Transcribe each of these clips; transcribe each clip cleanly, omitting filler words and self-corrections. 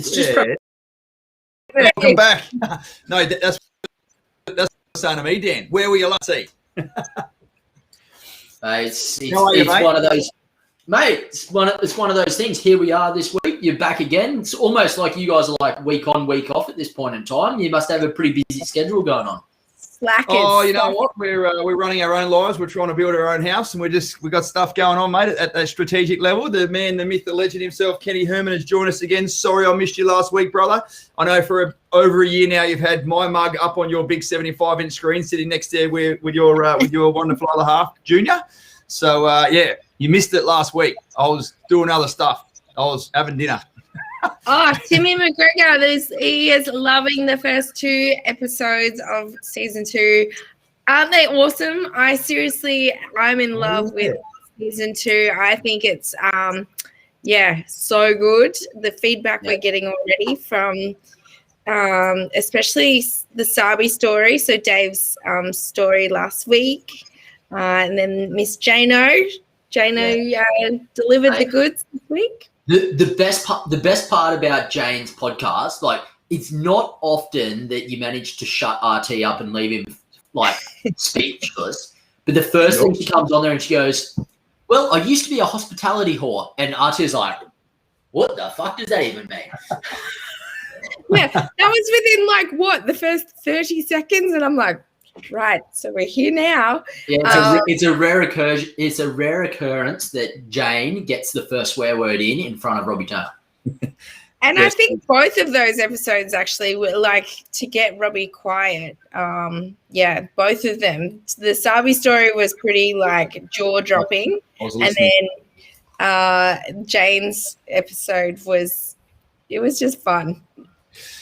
It's just welcome back. No, that's saying to me, Dan. Where were you last? It's one of those, mate. It's one of those things. Here we are this week. You're back again. It's almost like you guys are like week on, week off at this point in time. You must have a pretty busy schedule going on. Slackers. Oh, you know what? We're running our own lives. We're trying to build our own house, and we got stuff going on, mate, at that strategic level. The man, the myth, the legend himself, Kenny Herman, has joined us again. Sorry I missed you last week, brother. I know for over a year now you've had my mug up on your big 75-inch screen, sitting next there with your wonderful other half, Junior. So yeah, you missed it last week. I was doing other stuff. I was having dinner. Oh, Timmy McGregor, he is loving the first 2 episodes of season 2. Aren't they awesome? I'm in love with season 2. I think it's, so good. The feedback we're getting already from, especially the Sabi story. So Dave's story last week, and then Miss Jano delivered the goods this week. The best part about Jane's podcast, like, it's not often that you manage to shut RT up and leave him like speechless. But the first thing she comes on there and she goes, "Well, I used to be a hospitality whore," and RT's like, "What the fuck does that even mean?" Yeah, that was within the first 30 seconds, and I'm like, right, so we're here now. Yeah, it's a rare occurrence that Jane gets the first swear word in front of Robbie Turner. And yes. I think both of those episodes actually were like to get Robbie quiet. Both of them. The Sabi story was pretty like jaw-dropping, and then Jane's episode was just fun.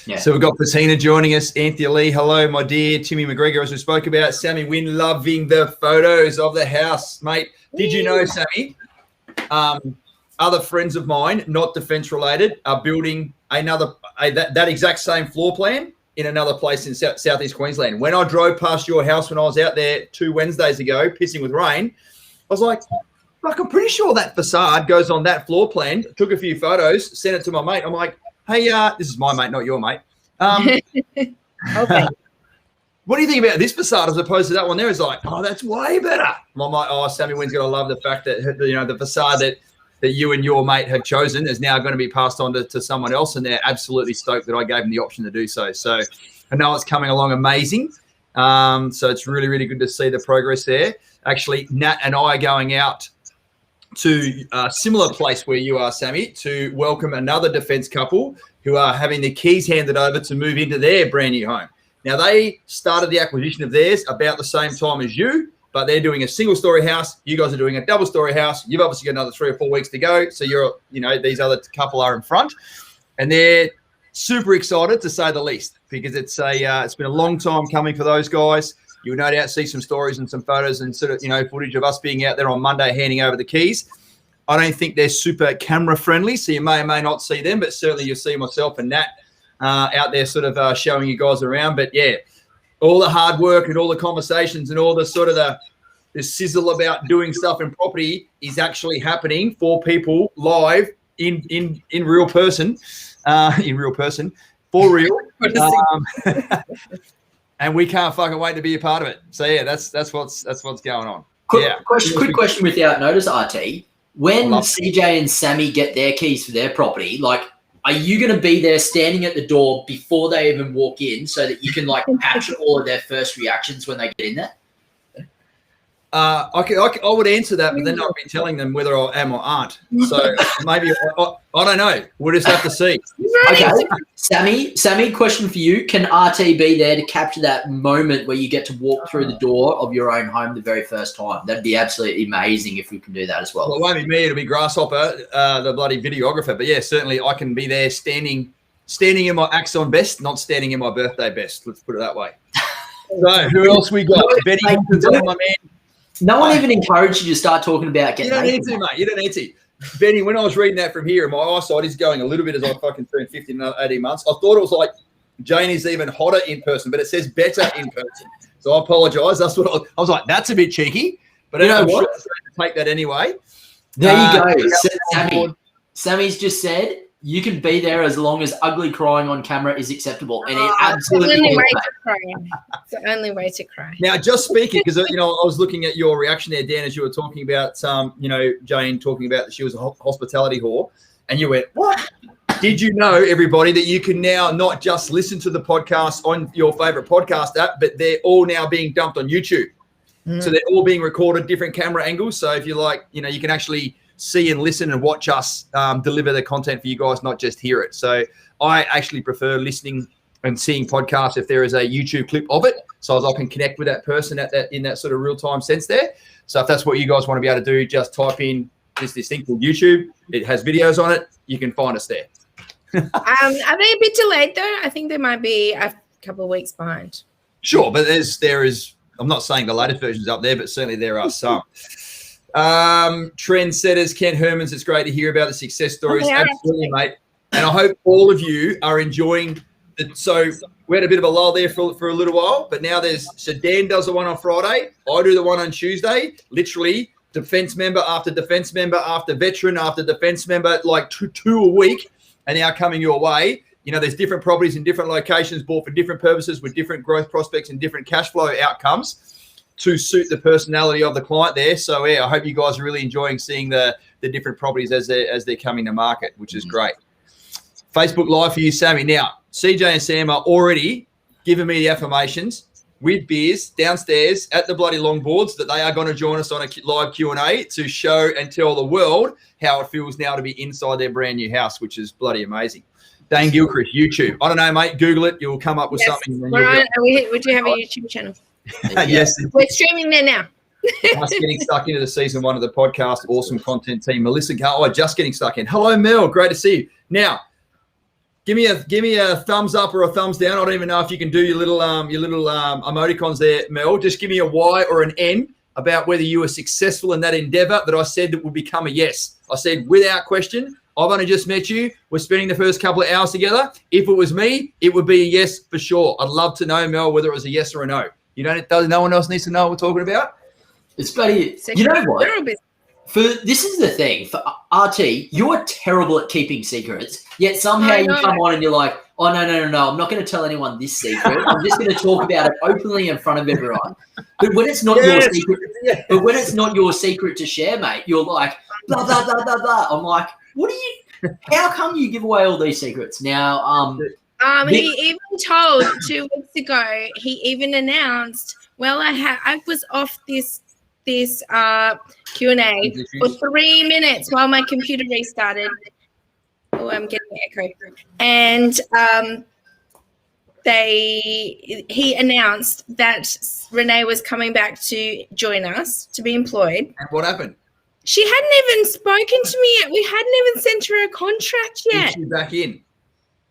Yeah. So we've got Patina joining us. Anthea Lee, hello, my dear. Timmy McGregor, as we spoke about. Sammy Wynn loving the photos of the house, mate. Did you know, Sammy, other friends of mine, not defence related, are building that exact same floor plan in another place in southeast Queensland. When I drove past your house when I was out there 2 Wednesdays ago, pissing with rain, I was like, fuck, I'm pretty sure that facade goes on that floor plan. Took a few photos, sent it to my mate. I'm like, hey, this is my mate, not your mate. Okay. What do you think about this facade as opposed to that one there? It's like, oh, that's way better. I'm like, Sammy Wynn's going to love the fact that, the facade that you and your mate have chosen is now going to be passed on to someone else, and they're absolutely stoked that I gave them the option to do so. So I know it's coming along amazing. So it's really, really good to see the progress there. Actually, Nat and I are going out to a similar place where you are, Sammy, to welcome another defence couple who are having the keys handed over to move into their brand new home. Now, they started the acquisition of theirs about the same time as you, but they're doing a single-story house. You guys are doing a double-story house. You've obviously got another 3 or 4 weeks to go. So these other couple are in front, and they're super excited to say the least, because it's been a long time coming for those guys. You'll no doubt see some stories and some photos and footage of us being out there on Monday handing over the keys. I don't think they're super camera friendly, so you may or may not see them, but certainly you'll see myself and Nat out there showing you guys around. But yeah, all the hard work and all the conversations and all the the sizzle about doing stuff in property is actually happening for people live in real person, for real. And we can't fucking wait to be a part of it. So yeah, that's what's going on. Quick question without notice, RT. When CJ and Sammy get their keys for their property, like, are you going to be there standing at the door before they even walk in so that you can like capture all of their first reactions when they get in there? I would answer that, but then I'd be telling them whether I am or aren't. So maybe I don't know. We'll just have to see. Okay, Sammy, question for you: can RT be there to capture that moment where you get to walk through the door of your own home the very first time? That'd be absolutely amazing if we can do that as well. Well, it won't be me; it'll be Grasshopper, the bloody videographer. But yeah, certainly I can be there, standing in my Axon best, not standing in my birthday best. Let's put it that way. So who else we got? Betty, my man. No one even encouraged you to start talking about getting. You don't need to, mate. You don't need to. Benny, when I was reading that from here, and my eyesight is going a little bit as I fucking turned 50 in 18 months, I thought it was like Jane is even hotter in person, but it says better in person. So I apologise. That's what I was like, that's a bit cheeky. But you know what? Sure take that anyway. There you go. Sammy's just said you can be there as long as ugly crying on camera is acceptable, and it It's the absolutely only is. way to cry. It's the only way to cry. Now, just speaking, because, I was looking at your reaction there, Dan, as you were talking about, Jane talking about that she was a hospitality whore, and you went, what? Did you know, everybody, that you can now not just listen to the podcast on your favorite podcast app, but they're all now being dumped on YouTube. So they're all being recorded, different camera angles. So if you like, you can actually see and listen and watch us deliver the content for you guys, not just hear it. So I actually prefer listening and seeing podcasts if there is a YouTube clip of it, so as I can connect with that person in that sort of real-time sense there. So if that's what you guys want to be able to do, just type in this thing called YouTube. It has videos on it. You can find us there. Are they a bit delayed though? I think they might be a couple of weeks behind. Sure, but there is. I'm not saying the latest version's up there, but certainly there are some. Trendsetters, Ken Hermans, it's great to hear about the success stories. Absolutely, mate. And I hope all of you are enjoying it. So we had a bit of a lull there for a little while, but now Dan does the one on Friday. I do the one on Tuesday. Literally, defense member after defense member after veteran after defense member, like two a week, are now coming your way. There's different properties in different locations bought for different purposes with different growth prospects and different cash flow outcomes to suit the personality of the client there. So I hope you guys are really enjoying seeing the different properties as they're coming to market, which is great. Facebook Live for you, Sammy. Now, CJ and Sam are already giving me the affirmations with beers downstairs at the bloody longboards that they are going to join us on a live Q&A to show and tell the world how it feels now to be inside their brand new house, which is bloody amazing. Dane Gilchrist, YouTube. I don't know, mate. Google it. You'll come up with something. Would you have a YouTube channel? Yes. We're streaming there now. Just getting stuck into the season 1 of the podcast. Awesome content team. Melissa, just getting stuck in. Hello, Mel. Great to see you. Now, give me a thumbs up or a thumbs down. I don't even know if you can do your little emoticons there, Mel. Just give me a Y or an N about whether you were successful in that endeavor that I said that would become a yes. I said without question. I've only just met you. We're spending the first couple of hours together. If it was me, it would be a yes for sure. I'd love to know, Mel, whether it was a yes or a no. No one else needs to know what we're talking about. It's bloody. You know what? This is the thing for RT. You're terrible at keeping secrets. Yet somehow you come on and you're like, oh no. I'm not going to tell anyone this secret. I'm just going to talk about it openly in front of everyone. But when it's not your secret, to share, mate, you're like blah blah blah blah blah. I'm like, what are you? How come you give away all these secrets now? He even told 2 weeks ago. He even announced. Well, I was off this Q&A for 3 minutes while my computer restarted. Oh, I'm getting an echo. And he announced that Renee was coming back to join us to be employed. And what happened? She hadn't even spoken to me yet. We hadn't even sent her a contract yet. Is she back in?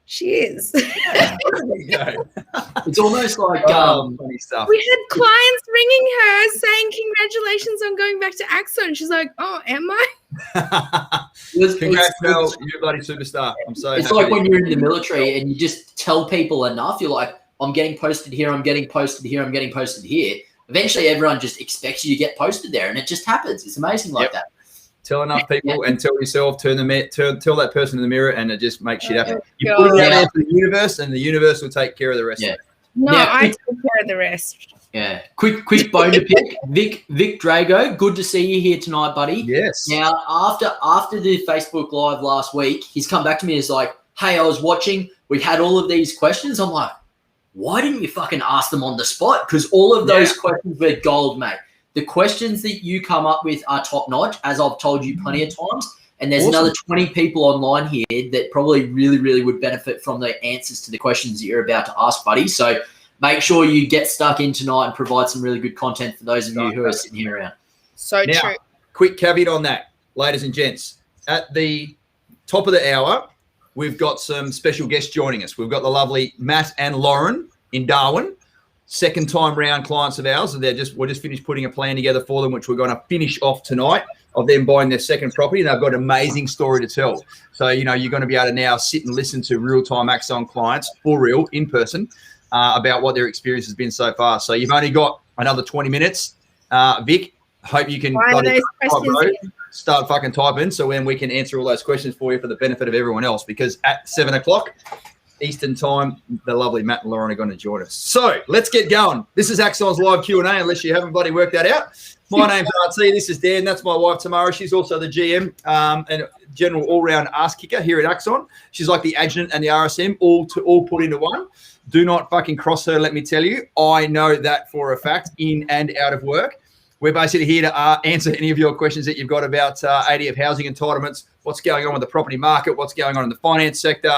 She is. It's almost like funny stuff. We had clients ringing her saying, congratulations on going back to Axon. She's like, oh, am I? Congrats, Mel. You're a bloody superstar. I'm so happy. It's like when you're in the military and you just tell people enough. You're like, I'm getting posted here. I'm getting posted here. I'm getting posted here. Eventually, everyone just expects you to get posted there, and it just happens. It's amazing like that. Tell enough people and tell yourself, tell that person in the mirror, and it just makes shit happen. You put it out there to the universe, and the universe will take care of the rest of it. No, I take care of the rest. Yeah. Quick bone to pick. Vic Drago, good to see you here tonight, buddy. Yes. Now, after the Facebook Live last week, he's come back to me and is like, hey, I was watching. We had all of these questions. I'm like, why didn't you fucking ask them on the spot? Because all of those questions were gold, mate. The questions that you come up with are top-notch, as I've told you plenty of times. And there's another 20 people online here that probably really, really would benefit from the answers to the questions that you're about to ask, buddy. So make sure you get stuck in tonight and provide some really good content for those of you who are sitting here around. So now, true. Quick caveat on that, ladies and gents. At the top of the hour, we've got some special guests joining us. We've got the lovely Matt and Lauren in Darwin. Second time round clients of ours, and we're just finished putting a plan together for them, which we're going to finish off tonight, of them buying their second property, and they've got an amazing story to tell. So, you're going to be able to now sit and listen to real-time Axon clients, for real, in person, about what their experience has been so far. So you've only got another 20 minutes. Vic, hope you can start fucking typing so when we can answer all those questions for you for the benefit of everyone else, because at 7 o'clock Eastern time, the lovely Matt and Lauren are going to join us. So let's get going. This is Axon's live Q&A, unless you haven't bloody worked that out. My name's RT. This is Dan. That's my wife, Tamara. She's also the GM and general all-round ass kicker here at Axon. She's like the adjutant and the RSM, all put into one. Do not fucking cross her, let me tell you. I know that for a fact, in and out of work. We're basically here to answer any of your questions that you've got about ADF housing entitlements, what's going on with the property market, what's going on in the finance sector.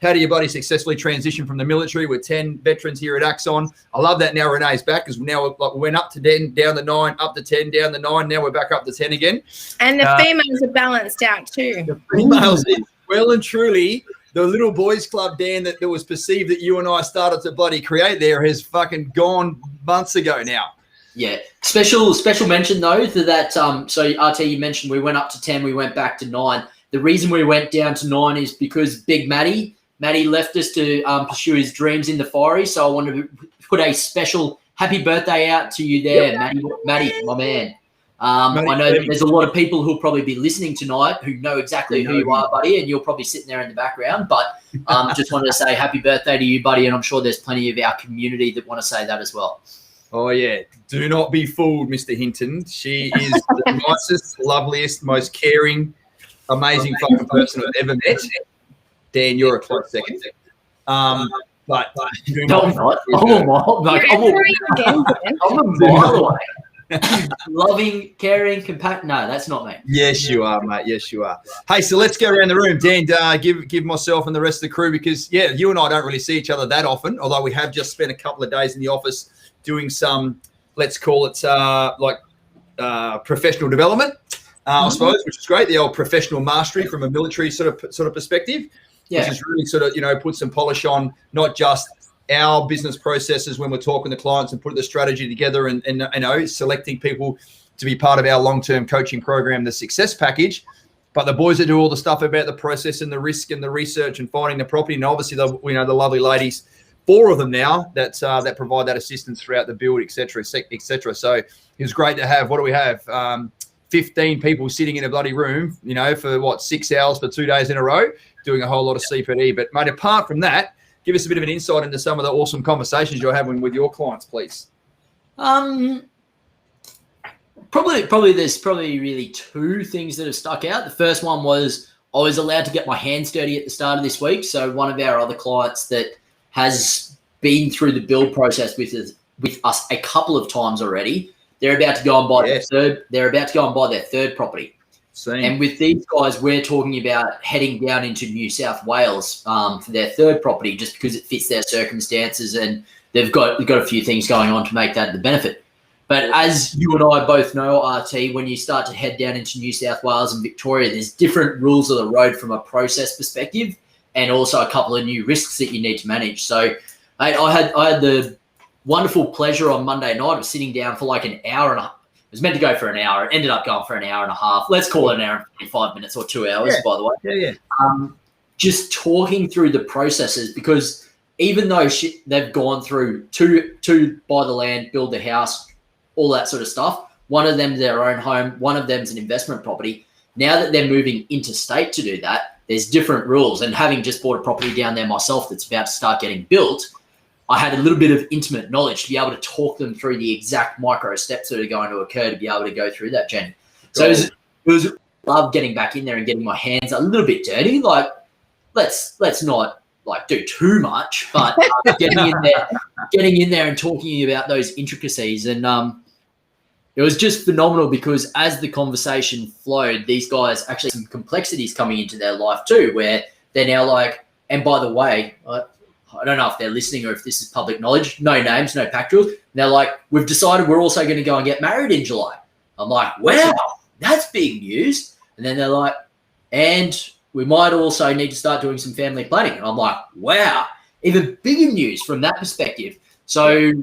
How do your buddy successfully transition from the military? We're 10 veterans here at Axon. I love that now Renee's back, because now we went up to 10, down to 9, up to 10, down to 9. Now we're back up to 10 again. And the females are balanced out too. The females, well and truly, the little boys club, Dan, that was perceived that you and I started to bloody create there has fucking gone months ago now. Yeah. Special mention, though, to that. So, RT, you mentioned we went up to 10, we went back to 9. The reason we went down to 9 is because Big Matty left us to pursue his dreams in the Fiery. So I wanted to put a special happy birthday out to you there, yep. Matty, my man. I know that there's a lot of people who'll probably be listening tonight who know exactly who you are, buddy, and you're probably sitting there in the background. But just wanted to say happy birthday to you, buddy, and I'm sure there's plenty of our community that want to say that as well. Oh, yeah. Do not be fooled, Mr. Hinton. She is the nicest, loveliest, most caring, amazing fucking person I've ever met. Dan, you're a close second. But no, I'm not. I'm a mile away. Loving, caring, compassionate. No, that's not me. Yes, you are, mate. Yes, you are. Hey, so let's go around the room. Dan, give myself and the rest of the crew, because, yeah, you and I don't really see each other that often, although we have just spent a couple of days in the office doing some, let's call it professional development, I suppose, which is great. The old professional mastery from a military sort of perspective, which is really sort of, put some polish on not just our business processes when we're talking to clients and putting the strategy together and selecting people to be part of our long-term coaching program, the Success Package, but the boys that do all the stuff about the process and the risk and the research and finding the property, and obviously the lovely ladies, 4 of them now that provide that assistance throughout the build, et cetera, et cetera. So it was great to have. What do we have? 15 people sitting in a bloody room, for 6 hours for 2 days in a row, doing a whole lot of CPD. But mate, apart from that, give us a bit of an insight into some of the awesome conversations you're having with your clients, please. Probably there's really 2 things that have stuck out. The first one was I was allowed to get my hands dirty at the start of this week. So one of our other clients that has been through the build process with us a couple of times already, they're about to go and buy their third property. Same. And with these guys, we're talking about heading down into New South Wales for their third property, just because it fits their circumstances, and they've got a few things going on to make that the benefit. But as you and I both know, RT, when you start to head down into New South Wales and Victoria, there's different rules of the road from a process perspective, and also a couple of new risks that you need to manage. So I had the wonderful pleasure on Monday night of sitting down for like an hour and a half. It was meant to go for an hour. It ended up going for an hour and a half. Let's call it an hour and 45 minutes or 2 hours, by the way. Yeah. Just talking through the processes, because even though they've gone through to buy the land, build the house, all that sort of stuff, one of them's their own home, one of them's an investment property. Now that they're moving interstate to do that, there's different rules. And having just bought a property down there myself that's about to start getting built, I had a little bit of intimate knowledge to be able to talk them through the exact micro steps that are going to occur to be able to go through that journey. So it was love getting back in there and getting my hands a little bit dirty. Like, let's not like do too much, but getting in there and talking about those intricacies. And it was just phenomenal, because as the conversation flowed, these guys actually some complexities coming into their life too, where they're now like, and by the way, I don't know if they're listening or if this is public knowledge, no names, no pack drills. And they're like, we've decided we're also going to go and get married in July. I'm like, wow, that's big news. And then they're like, and we might also need to start doing some family planning. And I'm like, wow, even bigger news from that perspective. So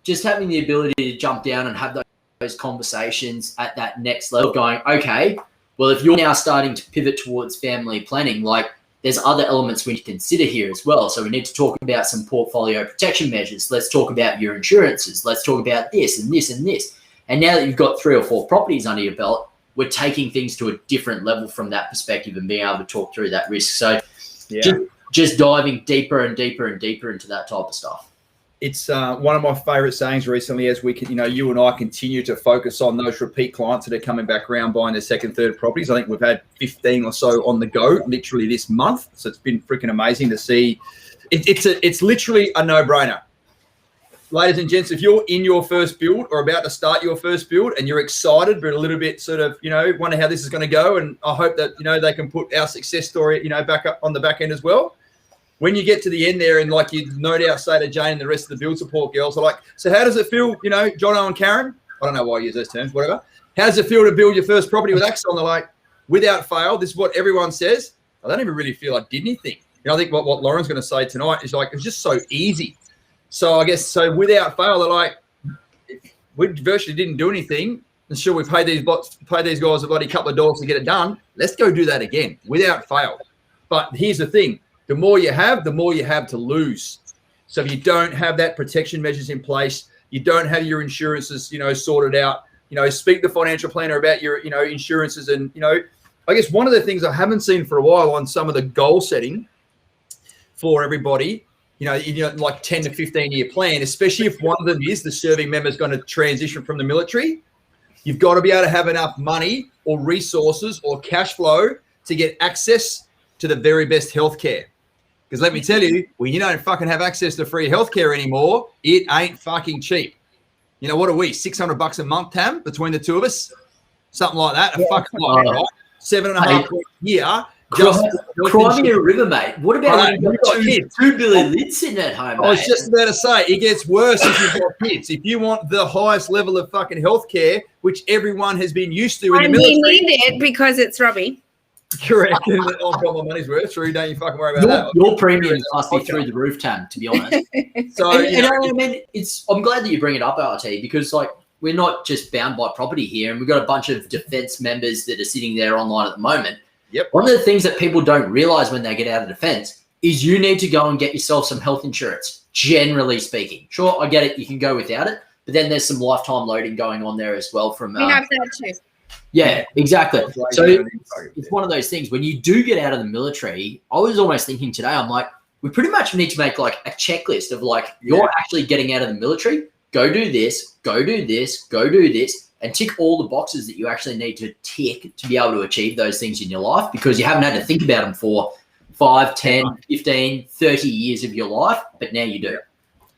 just having the ability to jump down and have those conversations at that next level, going, okay, well, if you're now starting to pivot towards family planning, like, there's other elements we need to consider here as well. So we need to talk about some portfolio protection measures. Let's talk about your insurances. Let's talk about this and this and this. And now that you've got 3 or 4 properties under your belt, we're taking things to a different level from that perspective and being able to talk through that risk. So just diving deeper and deeper and deeper into that type of stuff. It's one of my favorite sayings recently, as we can, you and I continue to focus on those repeat clients that are coming back around buying their second, third properties. I think we've had 15 or so on the go literally this month. So it's been freaking amazing to see. It's literally a no-brainer. Ladies and gents, if you're in your first build or about to start your first build and you're excited but a little bit sort of, wonder how this is going to go, and I hope that, they can put our success story, back up on the back end as well. When you get to the end there and like you no doubt say to Jane and the rest of the build support girls are like, so how does it feel, Jono and Karen? I don't know why I use those terms, whatever. How does it feel to build your first property with Axon? They're like, without fail, this is what everyone says. I don't even really feel I did anything. I think what Lauren's going to say tonight is like, it's just so easy. So I guess, so without fail, they're like, we virtually didn't do anything. And sure, we paid these guys a bloody couple of dollars to get it done. Let's go do that again without fail. But here's the thing. The more you have to lose. So if you don't have that protection measures in place, you don't have your insurances, sorted out, speak to the financial planner about your, insurances. And, I guess one of the things I haven't seen for a while on some of the goal setting for everybody, like 10 to 15 year plan, especially if one of them is the serving member is going to transition from the military, you've got to be able to have enough money or resources or cash flow to get access to the very best healthcare. Because let me tell you, when you don't fucking have access to free healthcare anymore, it ain't fucking cheap. What are we, $600 a month, Tam, between the two of us? Something like that. A fucking lot, right? 7.5 a year. Cry me a river, mate. What about when you've got 2 billion lids sitting at home, mate? I was just about to say, it gets worse if you've got kids. If you want the highest level of fucking healthcare, which everyone has been used to in the military. And we need it because it's Robbie. Correct. I've got my money's worth through. Don't you fucking worry about that. Your premiums must be through the roof, Tam, to be honest. So, I mean, I'm glad that you bring it up, RT, because like we're not just bound by property here, and we've got a bunch of defense members that are sitting there online at the moment. Yep. One of the things that people don't realize when they get out of defense is you need to go and get yourself some health insurance, generally speaking. Sure, I get it. You can go without it, but then there's some lifetime loading going on there as well from. We have that too. Yeah, exactly. So it's one of those things. When you do get out of the military, I was almost thinking today, I'm like, we pretty much need to make like a checklist of like, you're actually getting out of the military, go do this, go do this, go do this, and tick all the boxes that you actually need to tick to be able to achieve those things in your life, because you haven't had to think about them for 5, 10, 15, 30 years of your life, but now you do.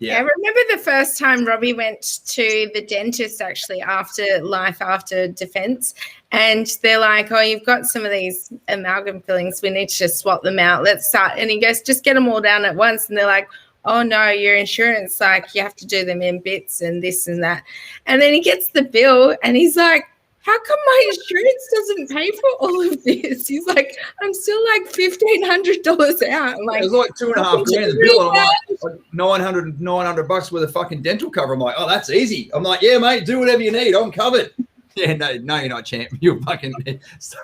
Yeah, I remember the first time Robbie went to the dentist actually after defense, and they're like, oh, you've got some of these amalgam fillings. We need to just swap them out. Let's start. And he goes, just get them all down at once. And they're like, oh, no, your insurance, like you have to do them in bits and this and that. And then he gets the bill and he's like, how come my insurance doesn't pay for all of this? He's like, I'm still like $1,500 out. I'm like, it was like $2.5 grand the bill. I'm like, $900 worth of fucking dental cover. I'm like, oh, that's easy. I'm like, yeah, mate, do whatever you need. I'm covered. Yeah, no, you're not, champ. You're fucking.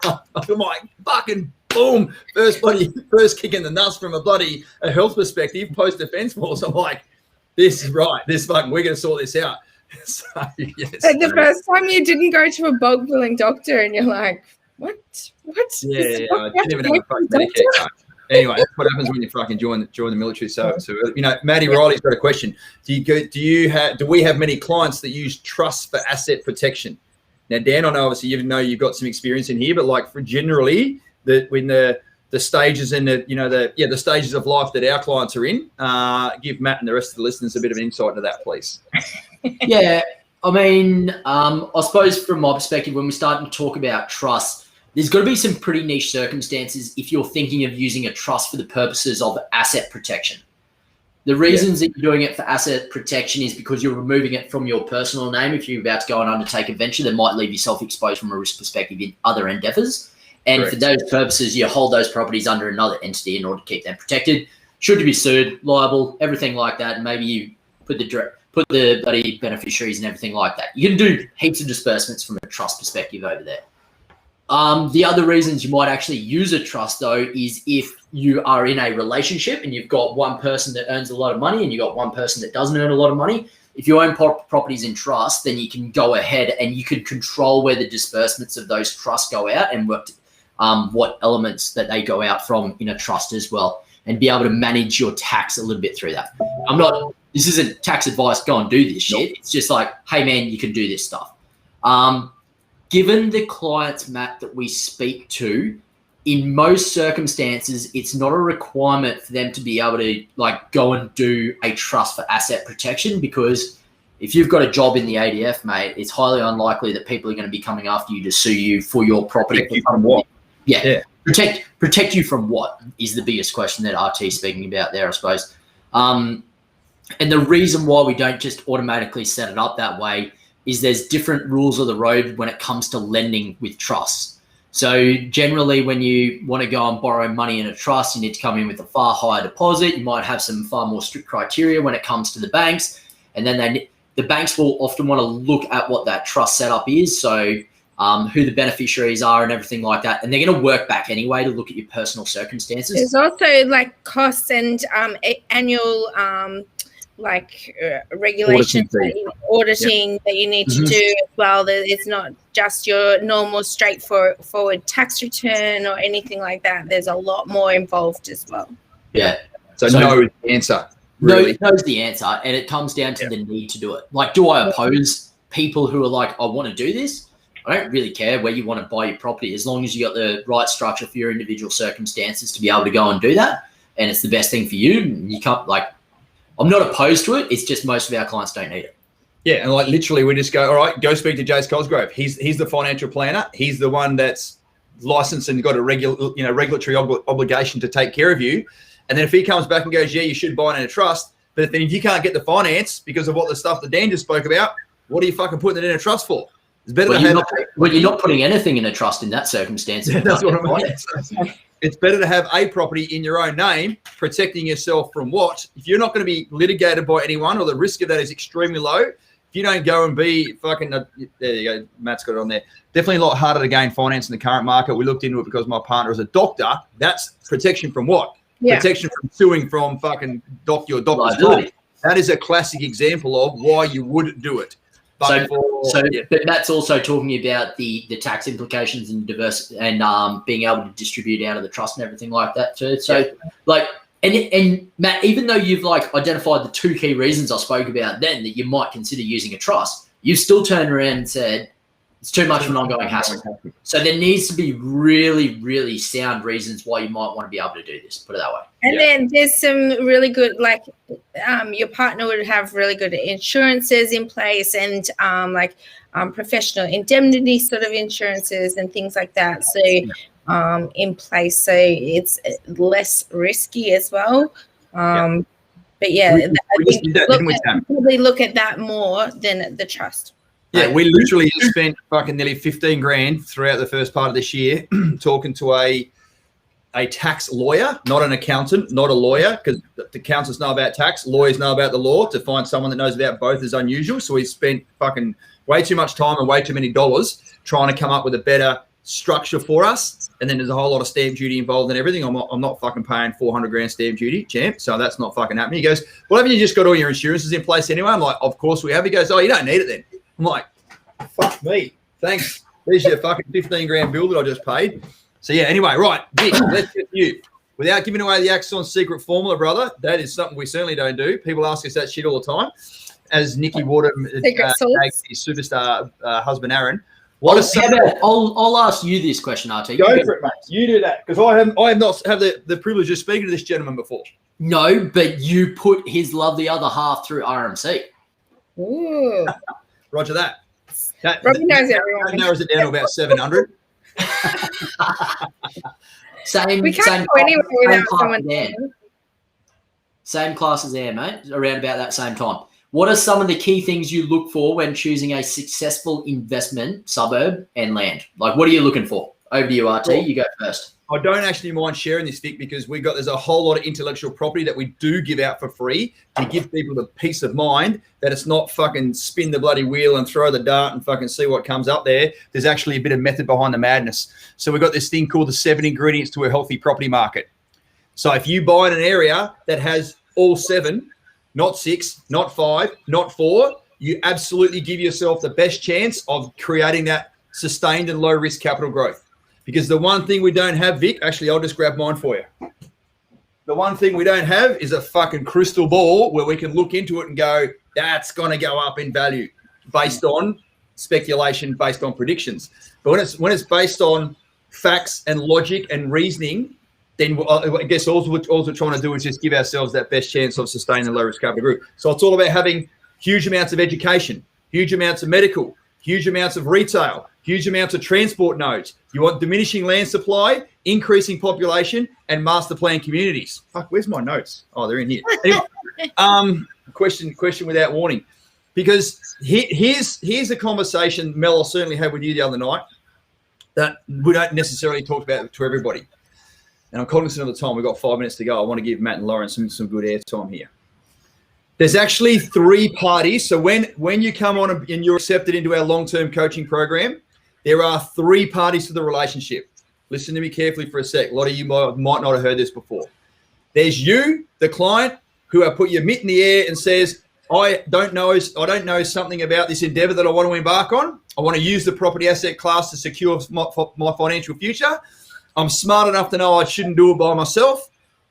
I'm like, fucking boom. First kick in the nuts from a health perspective, post defense force. I'm like, this is right. We're gonna sort this out. So, yes. And the first time you didn't go to a bulk billing doctor and you're like, what? Yeah, I didn't even have a fucking Medicare card. Anyway, that's what happens when you fucking join the military. So Maddie Riley's got a question. Do we have many clients that use trust for asset protection? Now, Dan, I know obviously you've got some experience in here, but like for generally when the stages and the stages of life that our clients are in, give Matt and the rest of the listeners a bit of an insight into that, please. Yeah, I mean, I suppose from my perspective, when we start to talk about trust, there's got to be some pretty niche circumstances if you're thinking of using a trust for the purposes of asset protection. The reasons that you're doing it for asset protection is because you're removing it from your personal name. If you're about to go and undertake a venture that might leave yourself exposed from a risk perspective in other endeavors. And Correct. For those purposes, you hold those properties under another entity in order to keep them protected. Should you be sued, liable, everything like that, and maybe you put the bloody beneficiaries and everything like that. You can do heaps of disbursements from a trust perspective over there. The other reasons you might actually use a trust, though, is if you are in a relationship and you've got one person that earns a lot of money and you've got one person that doesn't earn a lot of money. if you own properties in trust, then you can go ahead and you can control where the disbursements of those trusts go out and what elements that they go out from in a trust as well, and be able to manage your tax a little bit through that. This isn't tax advice, go and do this shit. It's just like, hey man, you can do this stuff. Given the clients, Matt, that we speak to, in most circumstances, it's not a requirement for them to be able to like go and do a trust for asset protection, because if you've got a job in the ADF, mate, it's highly unlikely that people are going to be coming after you to sue you for your property. Protect you from what? Yeah. Protect you from what is the biggest question that RT is speaking about there, I suppose. And the reason why we don't just automatically set it up that way is there's different rules of the road when it comes to lending with trusts. So generally when you want to go and borrow money in a trust, you need to come in with a far higher deposit. You might have some far more strict criteria when it comes to the banks. And then the banks will often want to look at what that trust setup is. So who the beneficiaries are and everything like that. And they're going to work back anyway to look at your personal circumstances. There's also like costs and annual regulations, auditing that you need to do as well. That it's not just your normal straightforward tax return or anything like that. There's a lot more involved as well. Yeah. So no is the answer. Really. No is the answer. And it comes down to the need to do it. Like, do I oppose people who are like, I want to do this? I don't really care where you want to buy your property, as long as you got the right structure for your individual circumstances to be able to go and do that. And it's the best thing for you. You can't I'm not opposed to it. It's just most of our clients don't need it. Yeah, and like literally we just go, all right, go speak to Jace Cosgrove. He's the financial planner. He's the one that's licensed and got a regulatory obligation to take care of you. And then if he comes back and goes, yeah, you should buy it in a trust, but then if you can't get the finance because of what the stuff that Dan just spoke about, what are you fucking putting it in a trust for? It's better you're not putting anything in a trust in that circumstance. Yeah, that's what I mean. It's better to have a property in your own name, protecting yourself from what? If you're not going to be litigated by anyone, or the risk of that is extremely low, if you don't go and be fucking, there you go, Matt's got it on there. Definitely a lot harder to gain finance in the current market. We looked into it because my partner is a doctor. That's protection from what? Yeah. Protection from suing from fucking your doctor's liability. That is a classic example of why you would do it. But that's also talking about the tax implications and being able to distribute out of the trust and everything like that too. So and Matt, even though you've identified the two key reasons I spoke about then that you might consider using a trust, you've still turned around and said it's too much of an ongoing hassle. So there needs to be really, really sound reasons why you might want to be able to do this. Put it that way. And then there's some really good, your partner would have really good insurances in place and professional indemnity sort of insurances and things like that. So in place, so it's less risky as well. But yeah, I think probably look at that more than the trust. Yeah, we literally spent fucking nearly 15 grand throughout the first part of this year talking to a tax lawyer, not an accountant, not a lawyer, because the accountants know about tax, lawyers know about the law. To find someone that knows about both is unusual. So we spent fucking way too much time and way too many dollars trying to come up with a better structure for us. And then there's a whole lot of stamp duty involved and everything. I'm not fucking paying 400 grand stamp duty, champ. So that's not fucking happening. He goes, well, haven't you just got all your insurances in place anyway? I'm like, of course we have. He goes, oh, you don't need it then. I'm like, fuck me. Thanks. There's your fucking 15 grand bill that I just paid. So yeah, anyway, right, Vic, let's get you. Without giving away the Axon secret formula, brother, that is something we certainly don't do. People ask us that shit all the time. As Nikki Wardham, his superstar husband Aaron. I'll ask you this question, RT. Go for it, mate. You do that, because I have not had the privilege of speaking to this gentleman before. No, but you put his lovely other half through RMC. Ooh. Roger that. Robbie knows everyone. Narrows it down to about 700. We can't go anywhere without someone. Same class as there, mate. Around about that same time. What are some of the key things you look for when choosing a successful investment, suburb, and land? What are you looking for? Over to you, RT. Well, you go first. I don't actually mind sharing this, Vic, because there's a whole lot of intellectual property that we do give out for free to give people the peace of mind that it's not fucking spin the bloody wheel and throw the dart and fucking see what comes up there. There's actually a bit of method behind the madness. So we've got this thing called the 7 ingredients to a healthy property market. So if you buy in an area that has all 7, not 6, not 5, not 4. You absolutely give yourself the best chance of creating that sustained and low risk capital growth. Because the one thing we don't have, Vic, actually, I'll just grab mine for you. The one thing we don't have is a fucking crystal ball where we can look into it and go, that's going to go up in value based on speculation, based on predictions. But when it's based on facts and logic and reasoning, then I guess all we're trying to do is just give ourselves that best chance of sustaining the low risk capital group. So it's all about having huge amounts of education, huge amounts of medical, huge amounts of retail, huge amounts of transport nodes. You want diminishing land supply, increasing population, and master plan communities. Fuck, where's my notes? Oh, they're in here. Anyway, question without warning. Because here's a conversation, Mel, I certainly had with you the other night that we don't necessarily talk about to everybody. And I'm cognizant of the time. We've got 5 minutes to go. I want to give Matt and Lauren some good airtime here. There's actually 3 parties. So when you come on and you're accepted into our long-term coaching program, there are 3 parties to the relationship. Listen to me carefully for a sec. A lot of you might not have heard this before. There's you, the client, who have put your mitt in the air and says, I don't know something about this endeavor that I want to embark on. I want to use the property asset class to secure my financial future. I'm smart enough to know I shouldn't do it by myself,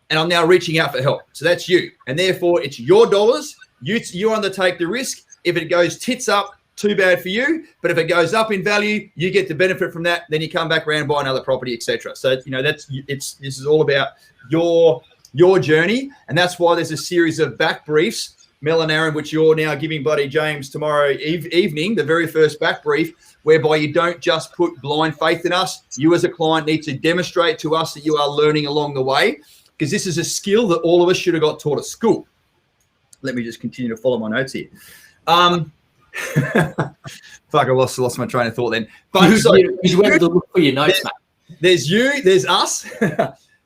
and I'm now reaching out for help. So that's you. And therefore, it's your dollars. You undertake the risk. If it goes tits up, too bad for you. But if it goes up in value, you get the benefit from that. Then you come back around and buy another property, etc. So, this is all about your journey. And that's why there's a series of back briefs, Mel and Aaron, which you're now giving Bloody James tomorrow evening, the very first back brief, whereby you don't just put blind faith in us. You as a client need to demonstrate to us that you are learning along the way, because this is a skill that all of us should have got taught at school. Let me just continue to follow my notes here. Fuck, I lost my train of thought then. But you went to look for your notes, mate. There's you, there's us.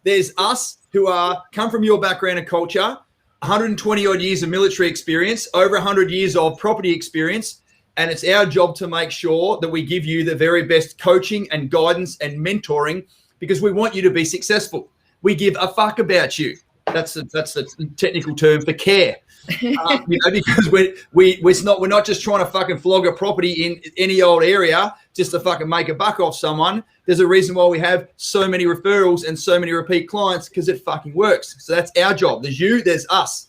There's us who come from your background and culture, 120 odd years of military experience, over 100 years of property experience. And it's our job to make sure that we give you the very best coaching and guidance and mentoring, because we want you to be successful. We give a fuck about you. That's the technical term for care. Because we're not just trying to fucking flog a property in any old area just to fucking make a buck off someone. There's a reason why we have so many referrals and so many repeat clients, because it fucking works. So that's our job. There's you, there's us.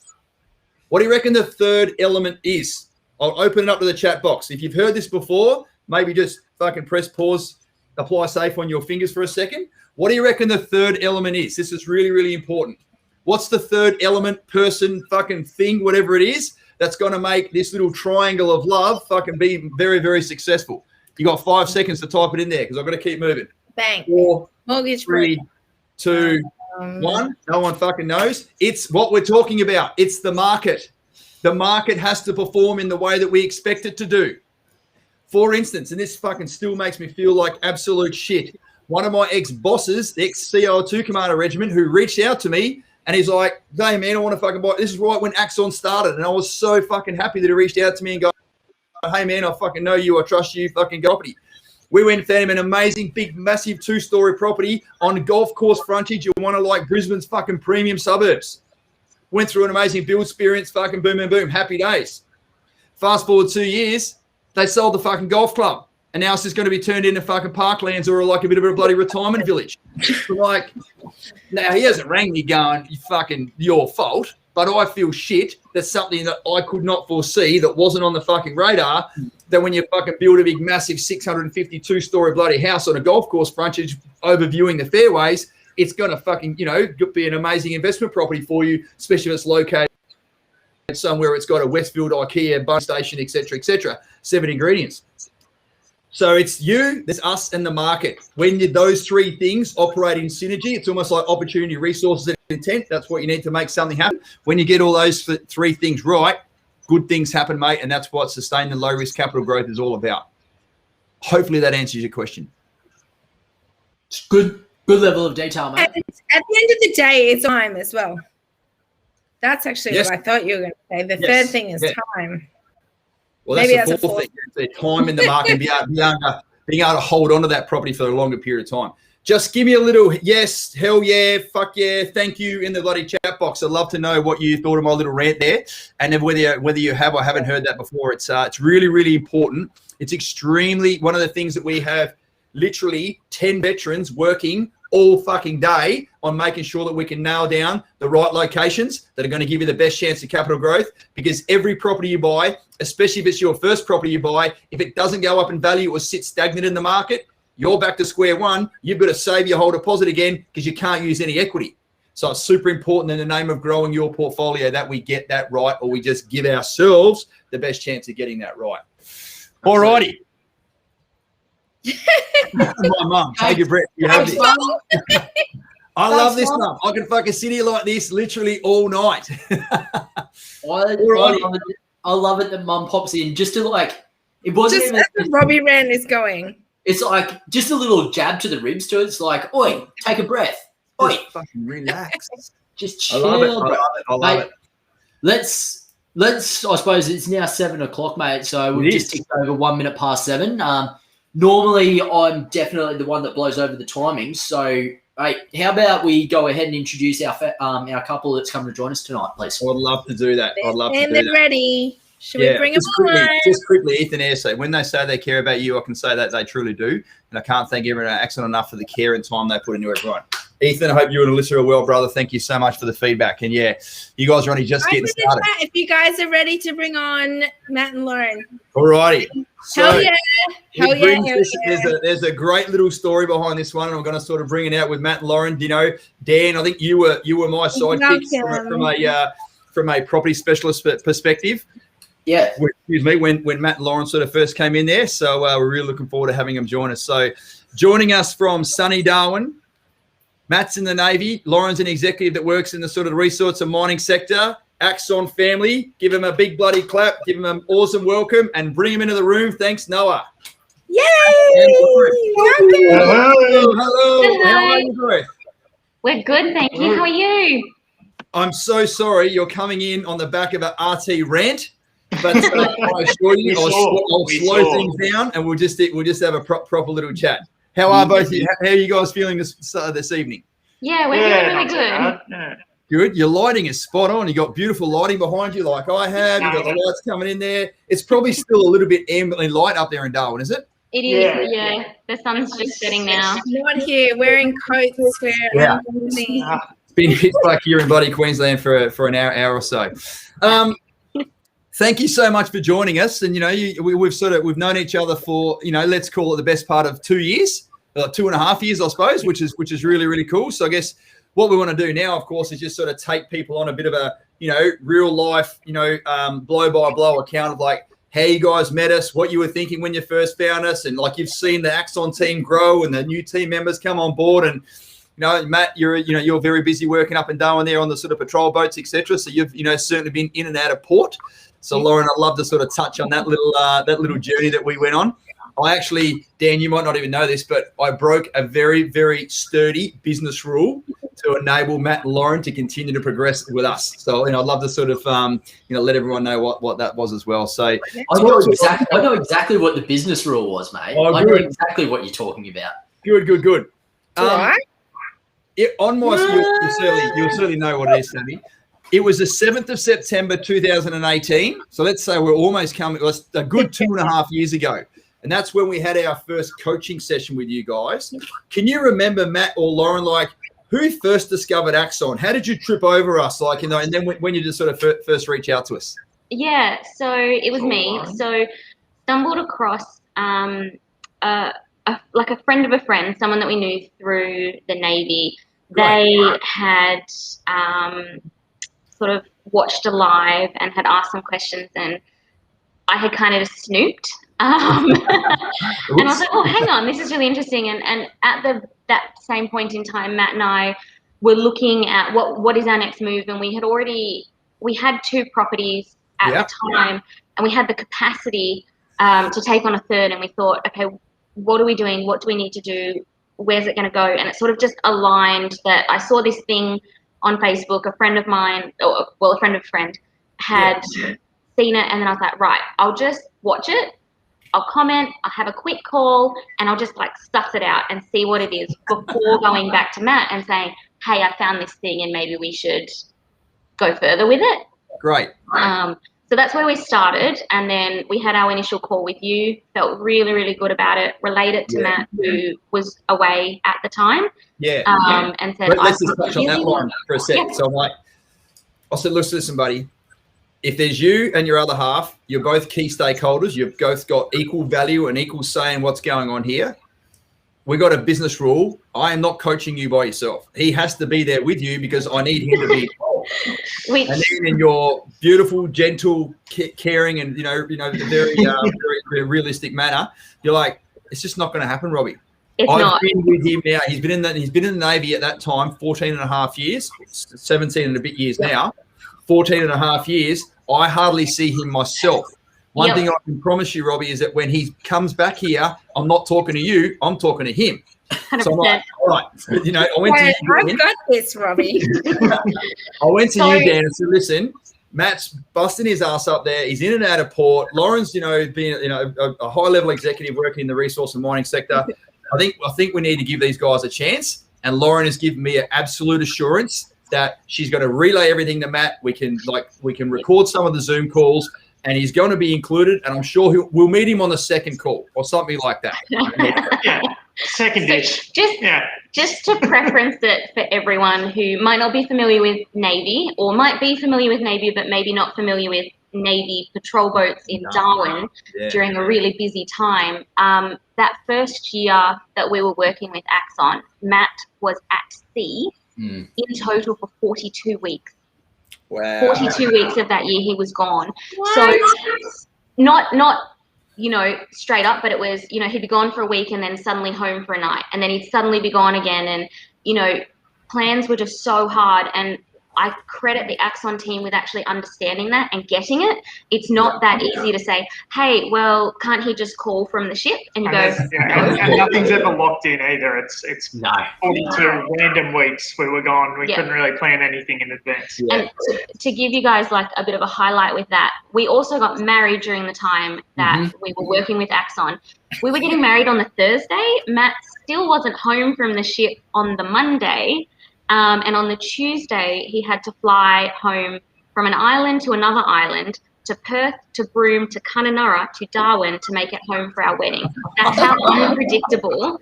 What do you reckon the third element is? I'll open it up to the chat box. If you've heard this before, maybe just fucking press pause, apply safe on your fingers for a second. What do you reckon the third element is? This is really, really important. What's the third element, person, fucking thing, whatever it is, that's going to make this little triangle of love fucking be very, very successful? You got 5 seconds to type it in there, because I've got to keep moving. Bank. 4, mortgage 3, 2, 1. No one fucking knows. It's what we're talking about. It's the market. The market has to perform in the way that we expect it to do. For instance, and this fucking still makes me feel like absolute shit, one of my ex-bosses, the ex-CO2 Commander Regiment, who reached out to me, and he's like, hey, man, I want to fucking buy. This is right when Axon started. And I was so fucking happy that he reached out to me and go, hey, man, I fucking know you. I trust you. Fucking property. We went and found him an amazing, big, massive 2-story property on golf course frontage in one of like Brisbane's fucking premium suburbs. Went through an amazing build experience. Fucking boom, boom, boom. Happy days. Fast forward 2 years, they sold the fucking golf club. And now it's just going to be turned into fucking parklands or like a bit of a bloody retirement village. So like, now he hasn't rang me going, fucking your fault, but I feel shit. That's something that I could not foresee, that wasn't on the fucking radar, that when you fucking build a big, massive 652-story bloody house on a golf course frontage overviewing the fairways, it's going to fucking, be an amazing investment property for you, especially if it's located somewhere it's got a Westfield, IKEA, bus station, et cetera, 7 ingredients. So it's you, there's us, and the market. When those 3 things operate in synergy, it's almost like opportunity, resources, and intent. That's what you need to make something happen. When you get all those 3 things right, good things happen, mate, and that's what sustained and low-risk capital growth is all about. Hopefully that answers your question. It's good level of detail, mate. At the end of the day, it's time as well. That's actually what I thought you were going to say. The third thing is time. Well, that's the fourth thing. The time in the market, being able to hold on to that property for a longer period of time. just give me a little yes, hell yeah, fuck yeah, thank you in the bloody chat box. I'd love to know what you thought of my little rant there, and then whether you have or haven't heard that before. It's really, really important. It's extremely one of the things that we have. Literally 10 veterans working all fucking day on making sure that we can nail down the right locations that are going to give you the best chance of capital growth, because every property you buy, especially if it's your first property you buy, if it doesn't go up in value or sit stagnant in the market, you're back to square one. You've got to save your whole deposit again because you can't use any equity. So it's super important in the name of growing your portfolio that we get that right, or we just give ourselves the best chance of getting that right. All righty. My mum, take a breath. You have this. I love this mum. I can fucking sit here like this literally all night. I love it that mum pops in just to it wasn't Just even as the Robbie rant is going. It's like just a little jab to the ribs to it. It's like, oi, take a breath. Oi, just fucking relax. Just chill. I love it. Let's. I suppose it's now 7 o'clock, mate. So we've just ticked over 1 minute past 7. Normally, I'm definitely the one that blows over the timings. So, hey, how about we go ahead and introduce our couple that's coming to join us tonight, please? I'd love to do that. And they're ready. Should we bring them on? Just quickly, Ethan Air. So when they say they care about you, I can say that they truly do. And I can't thank everyone at Axon enough for the care and time they put into everyone. Ethan, I hope you and Alyssa are well, brother. Thank you so much for the feedback. And yeah, you guys are only just getting started. If you guys are ready to bring on Matt and Lauren. All righty. Hell yeah. There's a great little story behind this one, and I'm going to sort of bring it out with Matt and Lauren. You know, Dan, I think you were my sidekick from a property specialist perspective. Yeah. Excuse me, when Matt and Lauren sort of first came in there. So we're really looking forward to having them join us. So joining us from sunny Darwin, Matt's in the Navy. Lauren's an executive that works in the sort of resource and mining sector. Axon family. Give him a big bloody clap. Give him an awesome welcome and bring him into the room. Thanks, Noah. Yay! Hello. How are you both? We're good, thank you. How are you? I'm so sorry you're coming in on the back of an RT rant. But I assure you, I'll slow things down, and we'll just have a proper little chat. How are both you? How are you guys feeling this evening? Yeah, we're feeling really good. Good. Your lighting is spot on. You got beautiful lighting behind you, like I have. You got the lights coming in there. It's probably still a little bit ambient light up there in Darwin, is it? It is. Yeah. The sun's just setting now. Not here. Wearing coats. It's been pitch black here in bloody Queensland for an hour or so. Thank you so much for joining us. And, you know, we've known each other for, you know, let's call it the best part of 2 years, 2.5 years, I suppose, which is really, really cool. So I guess what we want to do now, of course, is just sort of take people on a bit of a, you know, real life, you know, blow by blow account of like how you guys met us, what you were thinking when you first found us. And like you've seen the Axon team grow and the new team members come on board. And, you know, Matt, you're very busy working up and down there on the sort of patrol boats, etc. So you've, you know, certainly been in and out of port. So, Lauren, I'd love to sort of touch on that little journey that we went on. I actually, Dan, you might not even know this, but I broke a very, very sturdy business rule to enable Matt and Lauren to continue to progress with us. So, you know, I'd love to sort of, you know, let everyone know what that was as well. So, I know exactly what the business rule was, mate. I know exactly what you're talking about. Good. Right. On my, you'll certainly know what it is, Sammy. It was the 7th of September 2018. So let's say we're almost coming. It was a good 2.5 years ago. And that's when we had our first coaching session with you guys. Can you remember, Matt or Lauren, like who first discovered Axon? How did you trip over us? Like, you know, and then when you just sort of first reach out to us? Yeah, so it was me. So stumbled across like a friend of a friend, someone that we knew through the Navy. They had sort of watched a live and had asked some questions, and I had kind of just snooped. And I was like, oh, hang on, this is really interesting. And at that same point in time, Matt and I were looking at what is our next move. And we had 2 properties at the time, and we had the capacity to take on a third. And we thought, okay, what are we doing? What do we need to do? Where's it going to go? And it sort of just aligned that I saw this thing on Facebook. A friend of mine, a friend of a friend had seen it. And then I was like, right, I'll just watch it. I'll comment, I'll have a quick call, and I'll just like suss it out and see what it is before going back to Matt and saying, hey, I found this thing and maybe we should go further with it. Great. So that's where we started, and then we had our initial call with you, felt really, really good about it, related to Matt, who was away at the time. Yeah. And said, let's just touch on that line for a sec. Yeah. So I'm like, I said, listen, buddy, if there's you and your other half, you're both key stakeholders, you've both got equal value and equal say in what's going on here. We got a business rule. I am not coaching you by yourself. He has to be there with you because I need him to be involved. And then in your beautiful, gentle, caring, and very, very realistic manner, you're like, it's just not going to happen, Robbie. I've been with him now. He's been in the Navy at that time, 14 and a half years, 17 and a bit years now, 14 and a half years. I hardly see him myself. One thing I can promise you, Robbie, is that when he comes back here, I'm not talking to you, I'm talking to him. 100%. So I'm like, all right, I went to you, I've got this, Robbie. I went to you, Dan, and said, listen, Matt's busting his ass up there. He's in and out of port. Lauren's, being a high-level executive working in the resource and mining sector. I think we need to give these guys a chance. And Lauren has given me an absolute assurance that she's going to relay everything to Matt. We can record some of the Zoom calls, and he's going to be included. And I'm sure we'll meet him on the second call or something like that. Yeah. Second dish. Just to preference it for everyone who might not be familiar with Navy, or might be familiar with Navy but maybe not familiar with Navy patrol boats in Darwin during a really busy time. That first year that we were working with Axon, Matt was at sea in total for 42 weeks. Wow. 42 weeks of that year he was gone. What? So not straight up, but it was, he'd be gone for a week and then suddenly home for a night, and then he'd suddenly be gone again. And, plans were just so hard. And I credit the Axon team with actually understanding that and getting it. It's not that easy to say, hey, well, can't he just call from the ship? And you and nothing's ever locked in either. It's 42 random weeks we were gone. We couldn't really plan anything in advance. Yeah. And to give you guys like a bit of a highlight with that, we also got married during the time that we were working with Axon. We were getting married on the Thursday. Matt still wasn't home from the ship on the Monday. And on the Tuesday, he had to fly home from an island to another island, to Perth, to Broome, to Kununurra, to Darwin, to make it home for our wedding. That's how unpredictable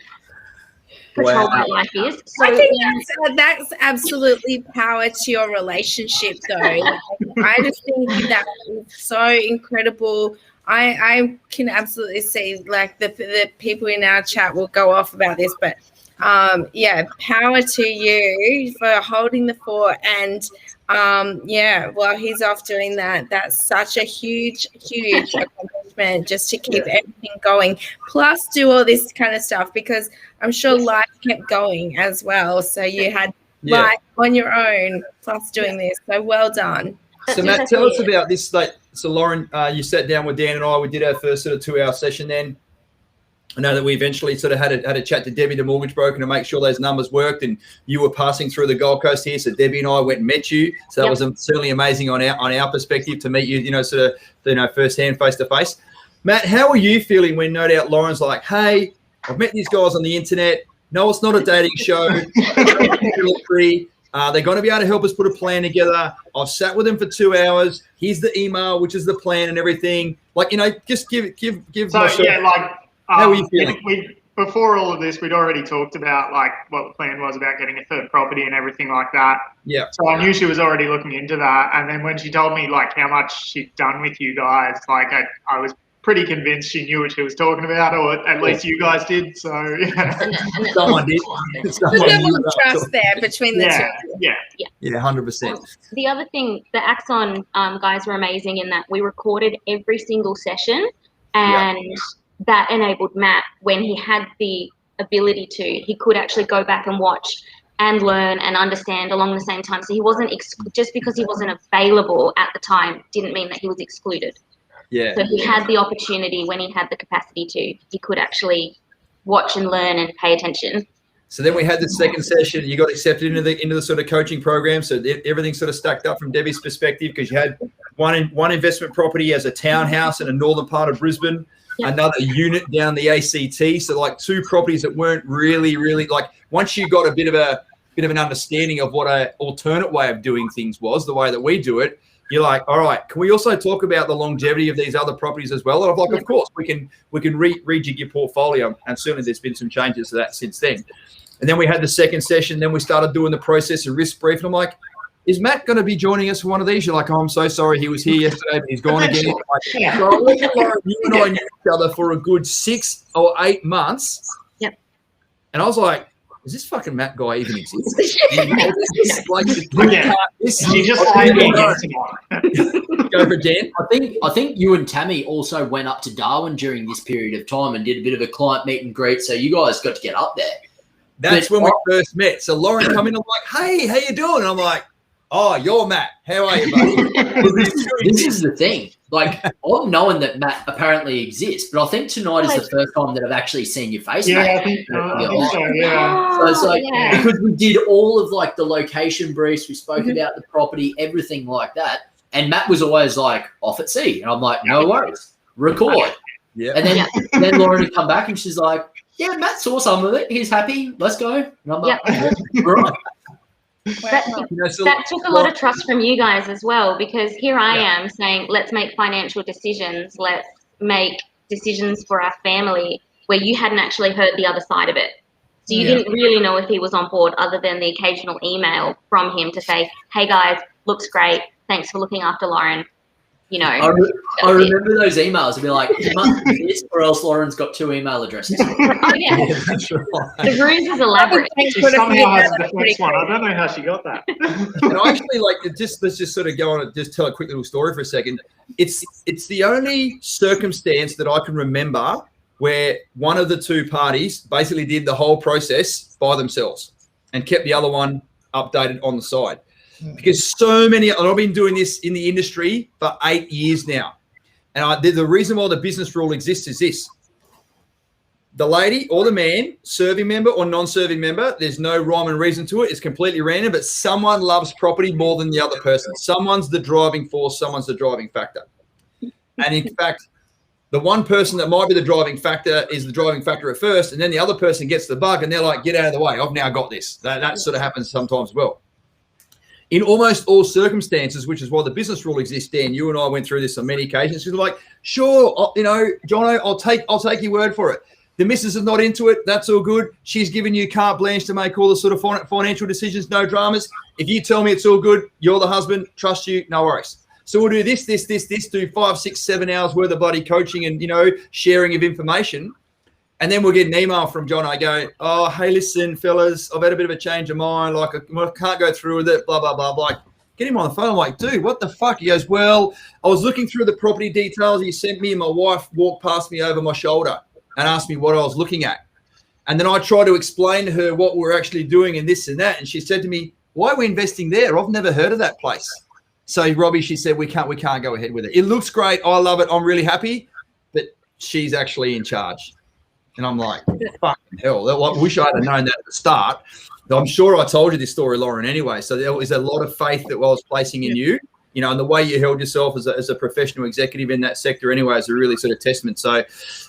patrol boat life is. So I think that's absolutely power to your relationship, though. I just think that is so incredible. I can absolutely see, like, the people in our chat will go off about this, but power to you for holding the fort. And while he's off doing that, that's such a huge accomplishment, just to keep everything going, plus do all this kind of stuff, because I'm sure life kept going as well. So you had life on your own plus doing this. So well done. So Matt, tell us about this. So Lauren, you sat down with Dan and I. We did our first sort of 2-hour session then. I know that we eventually sort of had a chat to Debbie, the mortgage broker, to make sure those numbers worked, and you were passing through the Gold Coast here. So Debbie and I went and met you. So that was certainly amazing on our perspective to meet you, firsthand, face to face. Matt, how are you feeling when no doubt Lauren's like, hey, I've met these guys on the internet. No, it's not a dating show. They're going to be able to help us put a plan together. I've sat with them for 2 hours. Here's the email, which is the plan and everything. Just give. So myself, how are you feeling? Before all of this, we'd already talked about what the plan was about getting a third property and everything like that. Yeah. So I knew she was already looking into that. And then when she told me how much she'd done with you guys, I was pretty convinced she knew what she was talking about, or at least you guys did. So someone did. There's a level of trust there between the two. Yeah, 100%. The other thing, the Axon guys were amazing in that we recorded every single session, and that enabled Matt, when he had the ability to, he could actually go back and watch and learn and understand along the same time. So he wasn't just because he wasn't available at the time didn't mean that he was excluded. Yeah. So he had the opportunity, when he had the capacity to, he could actually watch and learn and pay attention. So then we had the second session. You got accepted into the sort of coaching program. So everything sort of stacked up from Debbie's perspective, because you had one investment property as a townhouse in a northern part of Brisbane. another unit down the ACT. So like 2 properties that weren't really like, once you got a bit of an understanding of what an alternate way of doing things was, the way that we do it, you're like, all right, can we also talk about the longevity of these other properties as well? And I'm like, of course, we can rejig your portfolio. And certainly there's been some changes to that since then. And then we had the second session. Then we started doing the process and risk brief. And I'm like, is Matt going to be joining us for one of these? You're like, oh, I'm so sorry. He was here yesterday, but he's gone again. Like, so I reckon, Lauren, you and I knew each other for a good 6 or 8 months. Yep. And I was like, does this fucking Matt guy even exist? Go for Dan. I think you and Tammy also went up to Darwin during this period of time and did a bit of a client meet and greet. So you guys got to get up there. That's when we first met. So Lauren come in, I'm like, hey, how you doing? And I'm like, oh, you're Matt. How are you, buddy? This is the thing. Like, I've known that Matt apparently exists, but I think tonight is the first time that I've actually seen your face, yeah, Matt. I think so, yeah. So it's like, because we did all of like the location briefs, we spoke about the property, everything like that. And Matt was always like, off at sea. And I'm like, no worries, record. Yeah. And then Lauren would come back and she's like, yeah, Matt saw some of it. He's happy. Let's go. And I'm like, right. That took a lot of trust from you guys as well, because here I am saying, let's make financial decisions. Let's make decisions for our family, where you hadn't actually heard the other side of it. So you didn't really know if he was on board, other than the occasional email from him to say, hey guys, looks great. Thanks for looking after Lauren. You know, I remember those emails. It'd be like, you must do this, or else Lauren's got 2 email addresses. Oh, yeah. That's right. The ruse is elaborate. She somehow has the first one. I don't know how she got that. And I actually let's just sort of go on and just tell a quick little story for a second. It's the only circumstance that I can remember where one of the 2 parties basically did the whole process by themselves and kept the other one updated on the side. Because so many, and I've been doing this in the industry for 8 years now. And the reason why the business rule exists is this. The lady or the man, serving member or non-serving member, there's no rhyme and reason to it. It's completely random, but someone loves property more than the other person. Someone's the driving force, someone's the driving factor. And in fact, the one person that might be the driving factor is the driving factor at first, and then the other person gets the bug and they're like, get out of the way. I've now got this. That sort of happens sometimes as well. In almost all circumstances, which is why the business rule exists, Dan, you and I went through this on many occasions. She's like, sure, Jono, I'll take your word for it. The missus is not into it. That's all good. She's given you carte blanche to make all the sort of financial decisions, no dramas. If you tell me it's all good, you're the husband, trust you, no worries. So we'll do this, do 5, 6, 7 hours worth of bloody coaching and, sharing of information. And then we'll get an email from John. I go, oh, hey, listen, fellas, I've had a bit of a change of mind. Like, I can't go through with it, blah, blah, blah, blah. Get him on the phone. I'm like, dude, what the fuck? He goes, well, I was looking through the property details he sent me, and my wife walked past me over my shoulder and asked me what I was looking at. And then I tried to explain to her what we're actually doing and this and that. And she said to me, why are we investing there? I've never heard of that place. So, Robbie, she said, we can't go ahead with it. It looks great. I love it. I'm really happy. But she's actually in charge. And I'm like, fucking hell. I wish I had known that at the start. I'm sure I told you this story, Lauren, anyway. So there was a lot of faith that I was placing in you, and the way you held yourself as a professional executive in that sector anyway is a really sort of testament. So,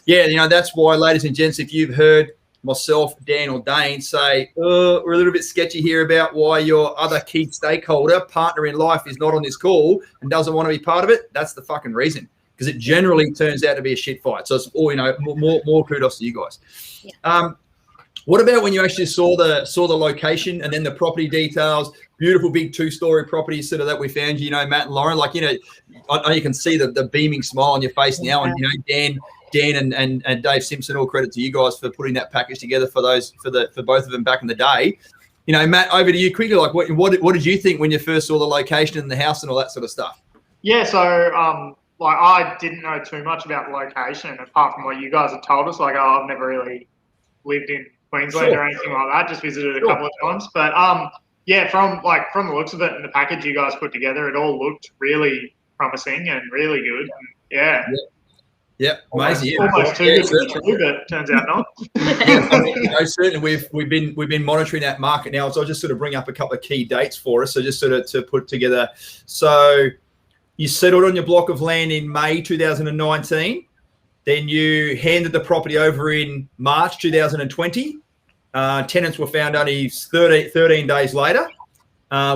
yeah, that's why, ladies and gents, if you've heard myself, Dan or Dane say, we're a little bit sketchy here about why your other key stakeholder, partner in life, is not on this call and doesn't want to be part of it, that's the fucking reason. Because it generally turns out to be a shit fight. So it's all, more kudos to you guys. Yeah. What about when you actually saw the location and then the property details, beautiful big 2-story property sort of that we found, Matt and Lauren, like, I know you can see the beaming smile on your face now. And, Dan and Dave Simpson, all credit to you guys for putting that package together for both of them back in the day. Matt, over to you quickly. Like, what did you think when you first saw the location and the house and all that sort of stuff? Yeah, so I didn't know too much about the location apart from what you guys have told us. Like, I've never really lived in Queensland or anything like that. Just visited a couple of times. But from the looks of it and the package you guys put together, it all looked really promising and really good. Yeah, amazing. Almost too good to be true, but turns out not. Certainly we've been monitoring that market now. So I'll just sort of bring up a couple of key dates for us. So just sort of to put together. So you settled on your block of land in May 2019. Then you handed the property over in March 2020. Tenants were found only 13 days later,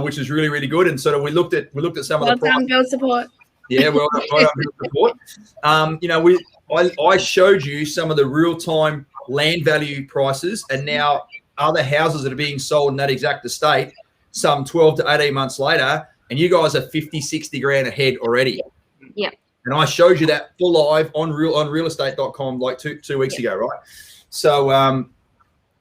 which is really, really good. And sort of we looked at some of the Well done, Bill Support. Yeah, well done, Bill Support. I showed you some of the real-time land value prices, and now other houses that are being sold in that exact estate some 12 to 18 months later, and you guys are 50, 60 grand ahead already. Yeah. And I showed you that full live on realestate.com like two weeks ago, right? So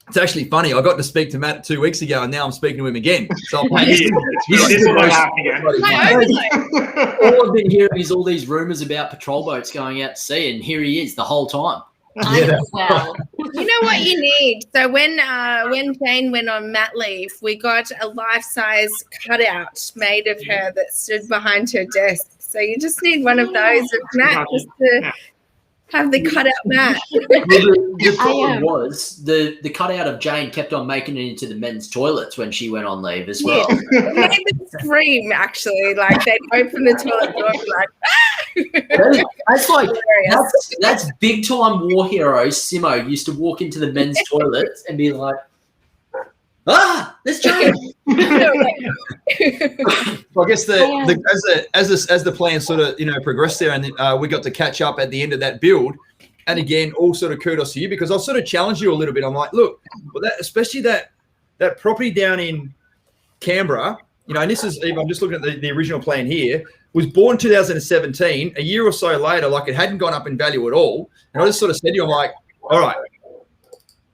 it's actually funny. I got to speak to Matt 2 weeks ago, and now I'm speaking to him again. So this is what happened again. All I've been hearing is all these rumors about patrol boats going out to sea, and here he is the whole time. Well. You know what you need? So when Jane went on mat leave, we got a life-size cutout made of her that stood behind her desk. So you just need one of those with Matt just to have the cutout Matt. The problem was the cutout of Jane kept on making it into the men's toilets when she went on leave as well. It made them scream, actually. Like they'd open the toilet door and be like, that's big time war hero. Simo used to walk into the men's toilets and be like, let's Jane. Well, I guess as the plan sort of progressed there, and we got to catch up at the end of that build, and again, all sort of kudos to you, because I sort of challenged you a little bit. I'm like, look, especially that property down in Canberra, and this is I'm just looking at the original plan here, was born 2017. A year or so later, like it hadn't gone up in value at all, and I just sort of said to you, I'm like, all right,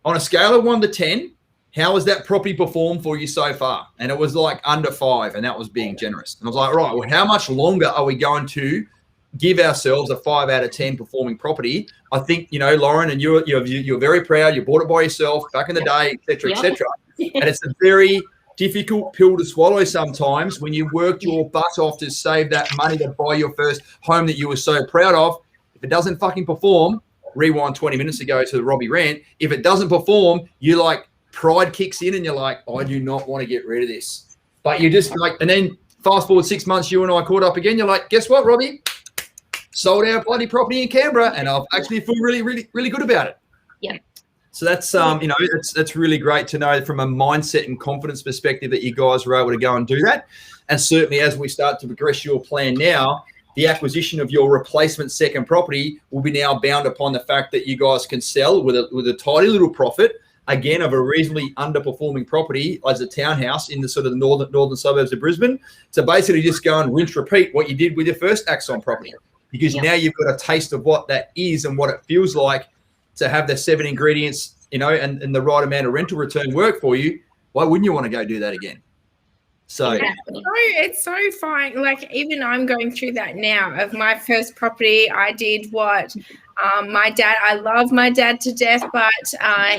on a scale of 1 to 10. How has that property performed for you so far? And it was like under 5, and that was being generous. And I was like, right, well, how much longer are we going to give ourselves a 5 out of 10 performing property? I think, Lauren, and you're very proud. You bought it by yourself back in the day, et cetera, et cetera. And it's a very difficult pill to swallow sometimes when you worked your butt off to save that money to buy your first home that you were so proud of. If it doesn't fucking perform, rewind 20 minutes ago to the Robbie rant. If it doesn't perform, you like, pride kicks in and you're like, I do not want to get rid of this. But you just like, and then fast forward 6 months, you and I caught up again. You're like, guess what, Robbie? Sold our bloody property in Canberra, and I actually feel really, really, really good about it. Yeah. So that's that's really great to know from a mindset and confidence perspective that you guys were able to go and do that. And certainly as we start to progress your plan now, the acquisition of your replacement second property will be now bound upon the fact that you guys can sell with a tidy little profit, again, of a reasonably underperforming property as a townhouse in the sort of the northern suburbs of Brisbane. So basically just go and rinse, repeat what you did with your first Axon property, because now you've got a taste of what that is and what it feels like to have the 7 ingredients, and the right amount of rental return work for you. Why wouldn't you want to go do that again? So it's so fine. Like even I'm going through that now. Of my first property, I did what my dad. I love my dad to death, but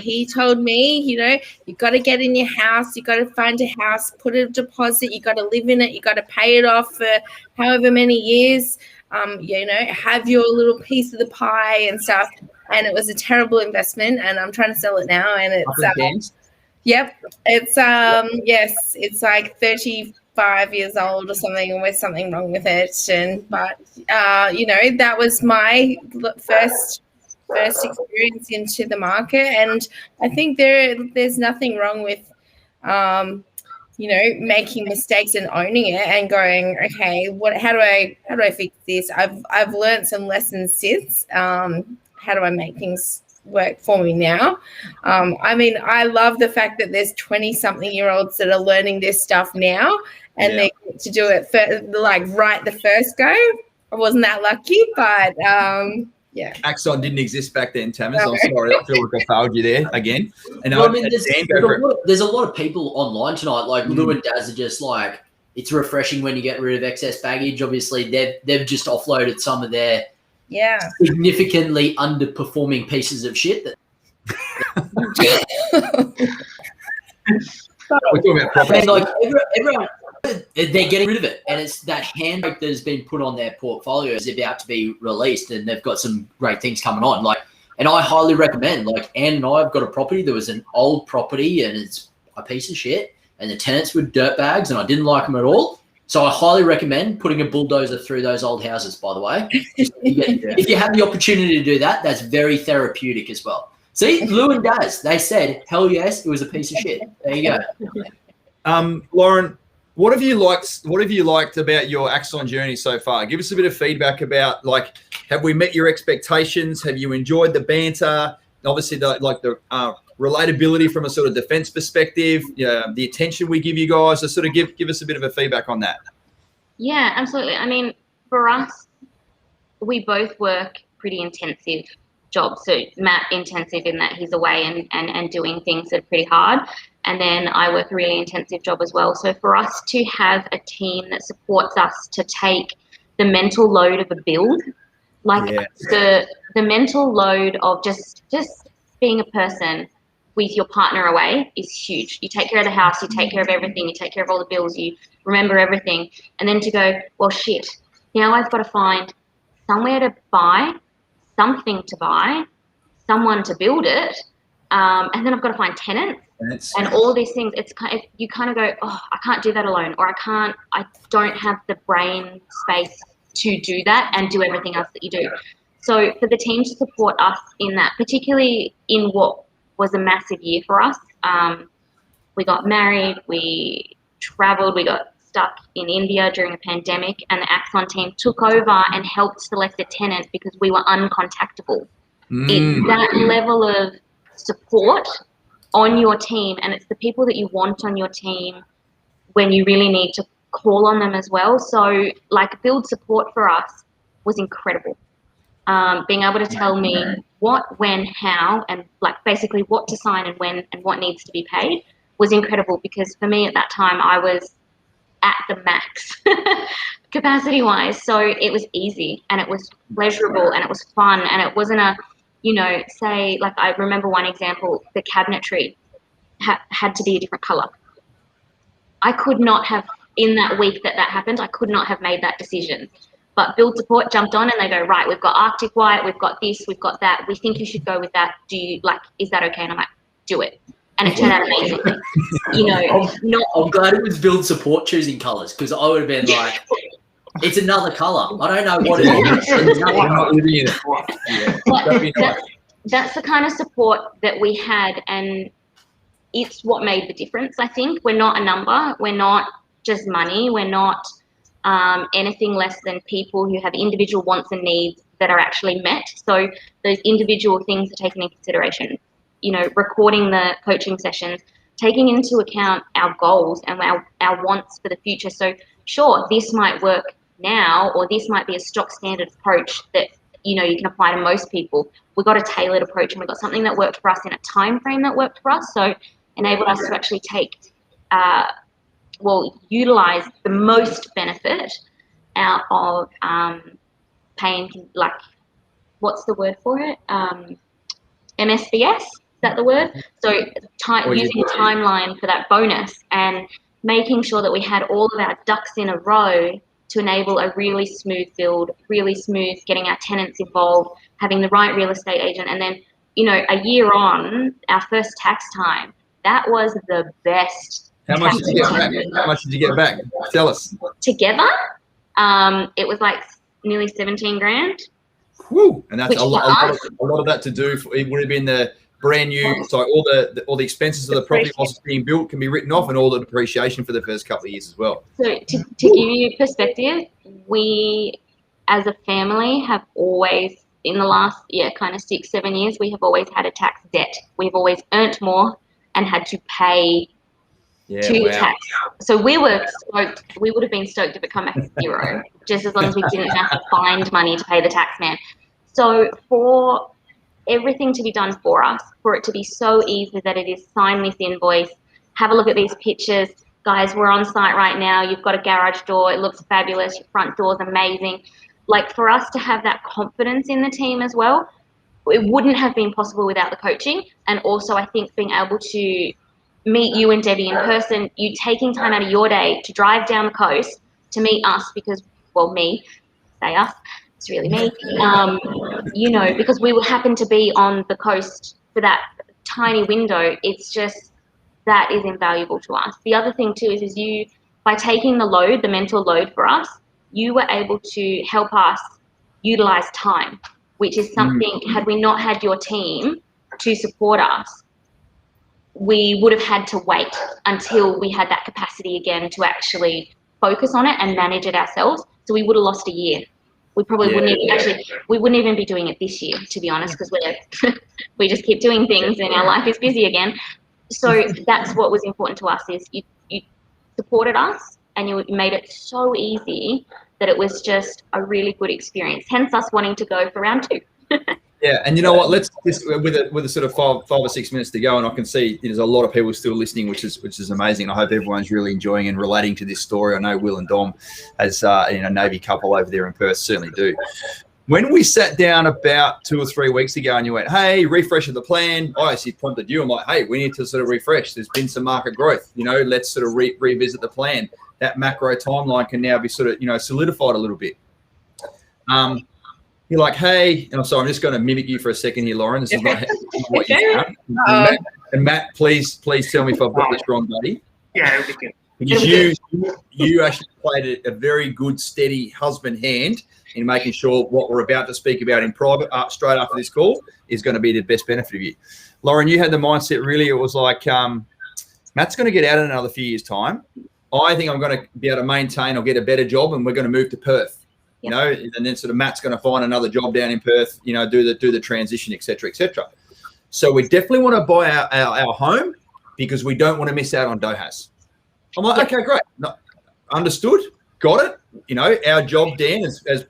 he told me, you got to get in your house. You got to find a house, put a deposit. You got to live in it. You got to pay it off for however many years. Have your little piece of the pie and stuff. And it was a terrible investment. And I'm trying to sell it now, and it's yep. It's yes, it's like 35 years old or something, and there's something wrong with it. But that was my first experience into the market, and I think there's nothing wrong with making mistakes and owning it and going, okay, how do I fix this? I've learned some lessons since. How do I make things work for me now? I love the fact that there's 20-something-year-olds that are learning this stuff now, and they get to do it right the first go. I wasn't that lucky, but Axon didn't exist back then, Tamara. I'm sorry, I feel like I failed you there again. And there's a lot of people online tonight. Like Lou and Daz are just like, it's refreshing when you get rid of excess baggage. Obviously, they've just offloaded some of their significantly underperforming pieces of shit. We're talking about property. And like everyone, they're getting rid of it, and it's that handbrake that has been put on their portfolio is about to be released, and they've got some great things coming on. And I highly recommend. Like Anne and I have got a property. There was an old property, and it's a piece of shit, and the tenants were dirtbags, and I didn't like them at all. So I highly recommend putting a bulldozer through those old houses, by the way. If you have the opportunity to do that, that's very therapeutic as well. See, Lou and Daz, they said, hell yes, it was a piece of shit. There you go. Lauren, what have you liked about your Axon journey so far? Give us a bit of feedback about, like, have we met your expectations? Have you enjoyed the banter? Obviously, the relatability from a sort of defense perspective, the attention we give you guys. So sort of give us a bit of a feedback on that. Yeah, absolutely. I mean, for us, we both work pretty intensive jobs. So Matt intensive in that he's away and doing things that are pretty hard. And then I work a really intensive job as well. So for us to have a team that supports us to take the mental load of a build, like the mental load of just being a person with your partner away is huge. You take care of the house, you take care of everything, you take care of all the bills, you remember everything. And then to go, well, shit, now I've got to find somewhere to buy, something to buy, someone to build it, and then I've got to find tenants and all these things. It's you kind of go, oh, I can't do that alone, or I don't have the brain space to do that and do everything else that you do. So for the team to support us in that, particularly in what was a massive year for us, we got married, we traveled, we got stuck in India during a pandemic, and the Axon team took over and helped select a tenant because we were uncontactable. It's that level of support on your team, and it's the people that you want on your team when you really need to call on them as well. So like build support for us was incredible. Being able to tell me what, when, how, and like basically what to sign and when and what needs to be paid was incredible, because for me at that time I was at the max capacity wise. So it was easy and it was pleasurable and it was fun, and it wasn't a, say, like I remember one example, the cabinetry had to be a different color. I could not have, in that week that happened, I could not have made that decision. But build support jumped on and they go, right, we've got Arctic White, we've got this, we've got that. We think you should go with that. Is that okay? And I'm like, do it. And it turned out amazingly. I'm glad it was build support choosing colours, because I would have been like, it's another colour. I don't know what it is. That's the kind of support that we had, and it's what made the difference, I think. We're not a number. We're not just money. We're not anything less than people who have individual wants and needs that are actually met. So those individual things are taken into consideration. Recording the coaching sessions, taking into account our goals and our wants for the future. So sure, this might work now, or this might be a stock standard approach that you can apply to most people. We've got a tailored approach, and we've got something that worked for us in a time frame that worked for us. So enabled us to actually utilize the most benefit out of paying, like, what's the word for it? MSBS, is that the word? So using a timeline for that bonus and making sure that we had all of our ducks in a row to enable a really smooth build, really smooth getting our tenants involved, having the right real estate agent. And then, a year on, our first tax time, that was the best. How much did you get back? How much did you get back? Tell us. Together, it was like nearly 17 grand. Woo! And that's a lot of that to do. It would have been the brand new. So all the expenses of the property whilst being built can be written off, and all the depreciation for the first couple of years as well. So to give you perspective, we as a family have always, in the last kind of 6-7 years, we have always had a tax debt. We've always earned more and had to pay the tax. So we were stoked. We would have been stoked to become a hero, just as long as we didn't have to find money to pay the tax man. So for everything to be done for us, for it to be so easy that it is sign this invoice, have a look at these pictures. Guys, we're on site right now. You've got a garage door. It looks fabulous. Your front door's amazing. Like, for us to have that confidence in the team as well, it wouldn't have been possible without the coaching. And also, I think being able to meet you and Debbie in person, you taking time out of your day to drive down the coast to meet us, because, well, me, say us, it's really me, because we happen to be on the coast for that tiny window. It's just, that is invaluable to us. The other thing too is by taking the load, the mental load for us, you were able to help us utilize time, which is something, had we not had your team to support us, we would have had to wait until we had that capacity again to actually focus on it and manage it ourselves. So we would have lost a year. We probably we wouldn't even be doing it this year, to be honest, because we just keep doing things and our life is busy again. So that's what was important to us, is you supported us and you made it so easy that it was just a really good experience. Hence us wanting to go for round 2. Yeah, and you know what? Let's just with a sort of five or 6 minutes to go, and I can see there's a lot of people still listening, which is amazing. I hope everyone's really enjoying and relating to this story. I know Will and Dom, as Navy couple over there in Perth, certainly do. When we sat down about 2 or 3 weeks ago, and you went, "Hey, refresh of the plan," I actually prompted you. I'm like, "Hey, we need to sort of refresh. There's been some market growth. Let's sort of revisit the plan." That macro timeline can now be sort of solidified a little bit. You're like, "Hey," and I'm sorry, I'm just going to mimic you for a second here, Lauren. This is not what you've done. And Matt, please tell me if I've got this wrong, buddy. Yeah, it'll be good. Because you actually played a very good, steady husband hand in making sure what we're about to speak about in private straight after this call is going to be the best benefit of you. Lauren, you had the mindset, really, it was like, Matt's going to get out in another few years' time. I think I'm going to be able to maintain or get a better job, and we're going to move to Perth. And then sort of Matt's going to find another job down in Perth, do the transition, et cetera, et cetera. So we definitely want to buy our home because we don't want to miss out on DOHAS. I'm like, okay, great. No, understood. Got it. Our job, Dan,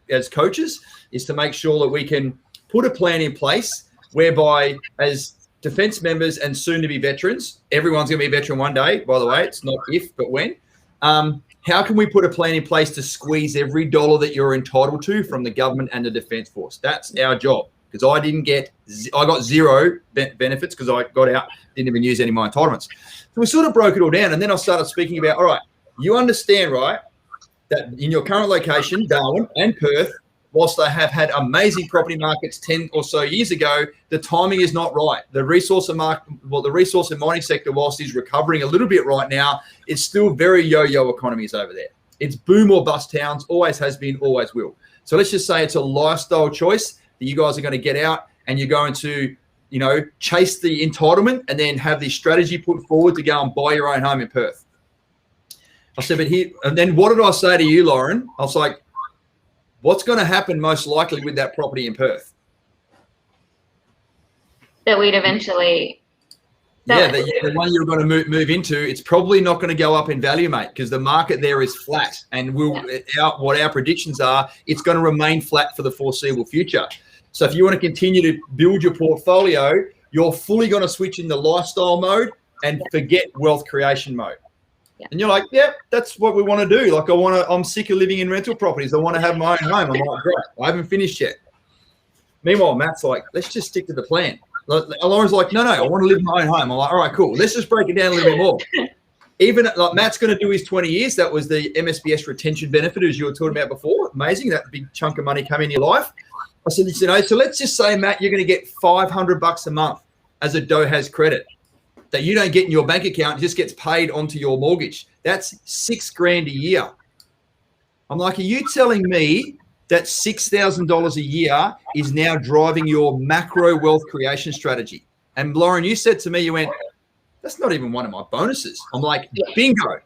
as coaches, is to make sure that we can put a plan in place whereby, as defence members and soon to be veterans, everyone's going to be a veteran one day, by the way. It's not if, but when. How can we put a plan in place to squeeze every dollar that you're entitled to from the government and the Defence Force? That's our job, because I got zero benefits because I got out, didn't even use any of my entitlements. So we sort of broke it all down, and then I started speaking about, all right, you understand, right, that in your current location, Darwin and Perth, whilst they have had amazing property markets 10 or so years ago, the timing is not right. The resource and mining sector, whilst is recovering a little bit right now, it's still very yo-yo economies over there. It's boom or bust towns, always has been, always will. So let's just say it's a lifestyle choice that you guys are going to get out and you're going to, chase the entitlement and then have the strategy put forward to go and buy your own home in Perth. I said, but here, and then what did I say to you, Lauren? I was like, what's going to happen most likely with that property in Perth? That we'd eventually... the one you're going to move into, it's probably not going to go up in value, mate, because the market there is flat. And what our predictions are, it's going to remain flat for the foreseeable future. So if you want to continue to build your portfolio, you're fully going to switch in the lifestyle mode and forget wealth creation mode. Yeah. And you're like, yeah, that's what we want to do. Like, I'm sick of living in rental properties. I want to have my own home. I'm like, great, I haven't finished yet. Meanwhile, Matt's like, let's just stick to the plan. Lauren's like, no, I want to live in my own home. I'm like, all right, cool. Let's just break it down a little bit more. Even like Matt's going to do his 20 years. That was the MSBS retention benefit, as you were talking about before. Amazing. That big chunk of money come in your life. I said, so let's just say, Matt, you're going to get $500 a month as a DOHAS credit that you don't get in your bank account. It just gets paid onto your mortgage. That's $6,000 a year. I'm like, are you telling me that $6,000 a year is now driving your macro wealth creation strategy? And Lauren, you said to me, you went, that's not even one of my bonuses. I'm like, bingo.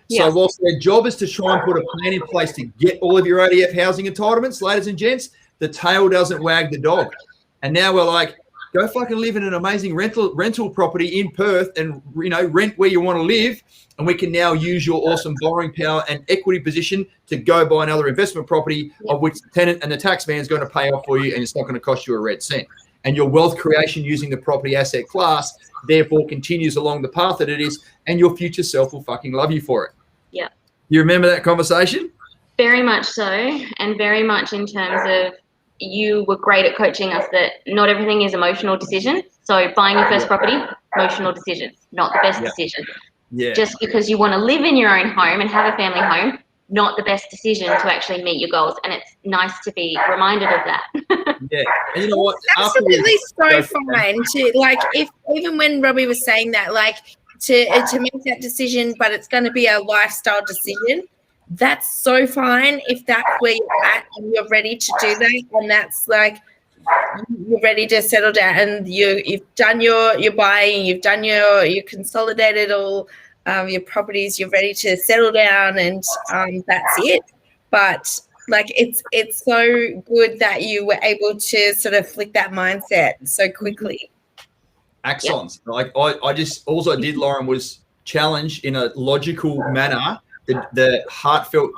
Yeah. So whilst their job is to try and put a plan in place to get all of your ODF housing entitlements, ladies and gents, the tail doesn't wag the dog. And now we're like, go fucking live in an amazing rental property in Perth and, rent where you want to live. And we can now use your awesome borrowing power and equity position to go buy another investment property of which the tenant and the tax man is going to pay off for you, and it's not going to cost you a red cent. And your wealth creation using the property asset class therefore continues along the path that it is, and your future self will fucking love you for it. Yeah. You remember that conversation? Very much so, and very much in terms of you were great at coaching us that not everything is emotional decision. So buying your first property, emotional decision, not the best decision. Yeah. Just because you want to live in your own home and have a family home, not the best decision to actually meet your goals. And it's nice to be reminded of that. Yeah. And you know what? Absolutely so fine too. Like, if even when Robbie was saying that, like, to make that decision, but it's going to be a lifestyle decision. That's so fine if that's where you're at and you're ready to do that, and that's like you're ready to settle down and you've done your buying, you've done you consolidated all your properties, you're ready to settle down, and that's it. But like it's so good that you were able to sort of flick that mindset so quickly. Axons. Like I just also did, Lauren, was challenge in a logical manner the heartfelt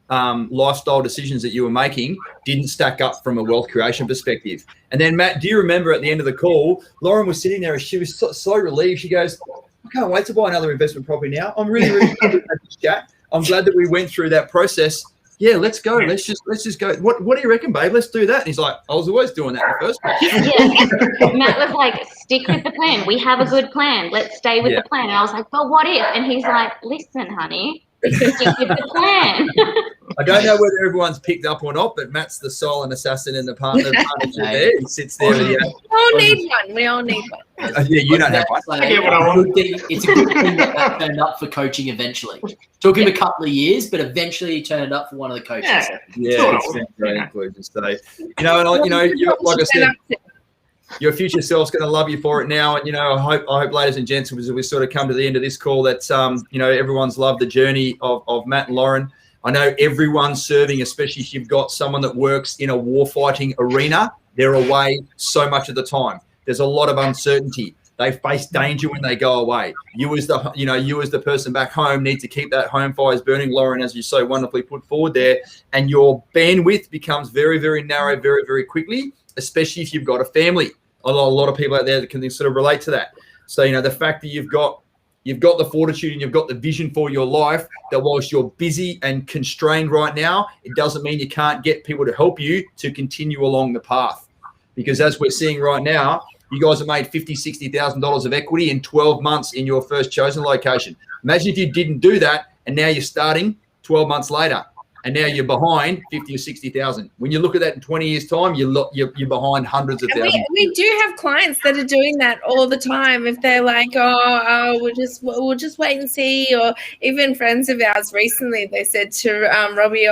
lifestyle decisions that you were making didn't stack up from a wealth creation perspective. And then, Matt, do you remember at the end of the call, Lauren was sitting there and she was so relieved. She goes, I can't wait to buy another investment property now. I'm really glad to have this chat. I'm glad that we went through that process. Yeah, let's go. Let's just go. What do you reckon, babe? Let's do that. And he's like, I was always doing that in the first place. Yeah. Matt was like, stick with the plan. We have a good plan. Let's stay with the plan. And I was like, but what if? And he's like, listen, honey, stick with the plan. I don't know whether everyone's picked up or not, but Matt's the silent assassin in the partnership there. He sits there. We all need one. We all need one. Yeah, you don't have one. It's a good thing that turned up for coaching eventually. Took him a couple of years, but eventually he turned up for one of the coaches. Yeah, it's been great inclusion today. Like I said, your future self's going to love you for it now. And, I hope, ladies and gents, as we sort of come to the end of this call, that, everyone's loved the journey of Matt and Lauren. I know everyone's serving, especially if you've got someone that works in a warfighting arena. They're away so much of the time. There's a lot of uncertainty. They face danger when they go away. You as the person back home need to keep that home fires burning, Lauren, as you so wonderfully put forward there. And your bandwidth becomes very, very narrow, very, very quickly, especially if you've got a family. A lot of people out there that can sort of relate to that. So, the fact that you've got the fortitude and you've got the vision for your life, that whilst you're busy and constrained right now, it doesn't mean you can't get people to help you to continue along the path. Because as we're seeing right now, you guys have made $50,000, $60,000 of equity in 12 months in your first chosen location. Imagine if you didn't do that and now you're starting 12 months later and now you're behind 50 or 60,000. When you look at that in 20 years' time, you're behind hundreds of thousands. We do have clients that are doing that all the time. If they're like, we'll just wait and see, or even friends of ours recently, they said to Robbie,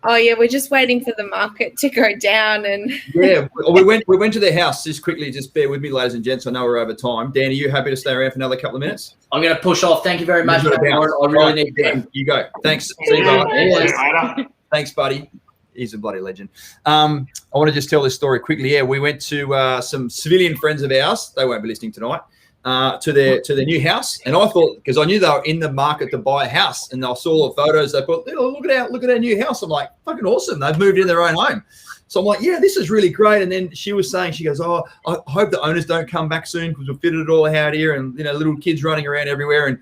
oh yeah, we're just waiting for the market to go down. And yeah, we went to their house. Just quickly, just bear with me, ladies and gents. I know we're over time. Dan, are you happy to stay around for another couple of minutes? I'm going to push off. Thank you very much. I really need to. You go. Thanks. See you later. Thanks, buddy. He's a bloody legend. I want to just tell this story quickly. Yeah, we went to some civilian friends of ours. They won't be listening tonight. To their new house, and I thought, because I knew they were in the market to buy a house, and I saw the photos. They thought, look at our new house. I'm like, fucking awesome. They've moved in their own home. So I'm like, yeah, this is really great. And then she was saying, she goes, oh, I hope the owners don't come back soon because we've fitted it all out here, and little kids running around everywhere. And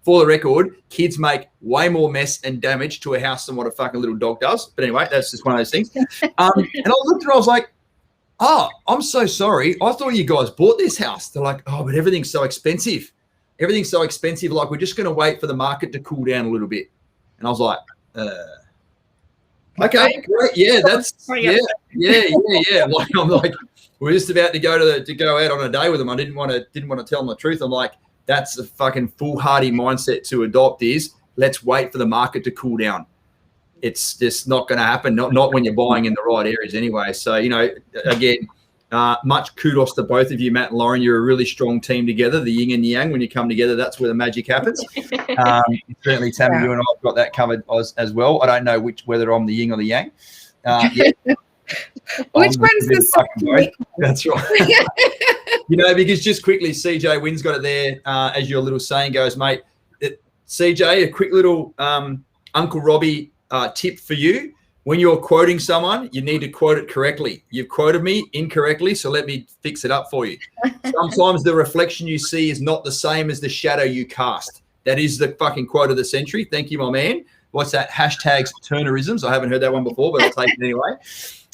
for the record, kids make way more mess and damage to a house than what a fucking little dog does. But anyway, that's just one of those things. And I looked at her, I was like, oh, I'm so sorry. I thought you guys bought this house. They're like, oh, but everything's so expensive. Everything's so expensive. Like, we're just going to wait for the market to cool down a little bit. And I was like, okay, great. Yeah, that's, yeah. Like, I'm like, we're just about to go out on a day with them. I didn't want to tell them the truth. I'm like, that's a fucking foolhardy mindset to adopt, is let's wait for the market to cool down. It's just not going to happen, not when you're buying in the right areas anyway. So, again, much kudos to both of you, Matt and Lauren. You're a really strong team together, the yin and the yang. When you come together, that's where the magic happens. Certainly, Tammy, you and I have got that covered as well. I don't know whether I'm the yin or the yang. Yeah. Which one's the second? That's right. Because just quickly, CJ Wynn's got it there, as your little saying goes, mate. CJ, a quick little Uncle Robbie tip for you. When you're quoting someone, you need to quote it correctly. You've quoted me incorrectly, so let me fix it up for you. Sometimes the reflection you see is not the same as the shadow you cast. That is the fucking quote of the century. Thank you, my man. What's that? Hashtags Turnerisms. I haven't heard that one before, but I'll take it anyway.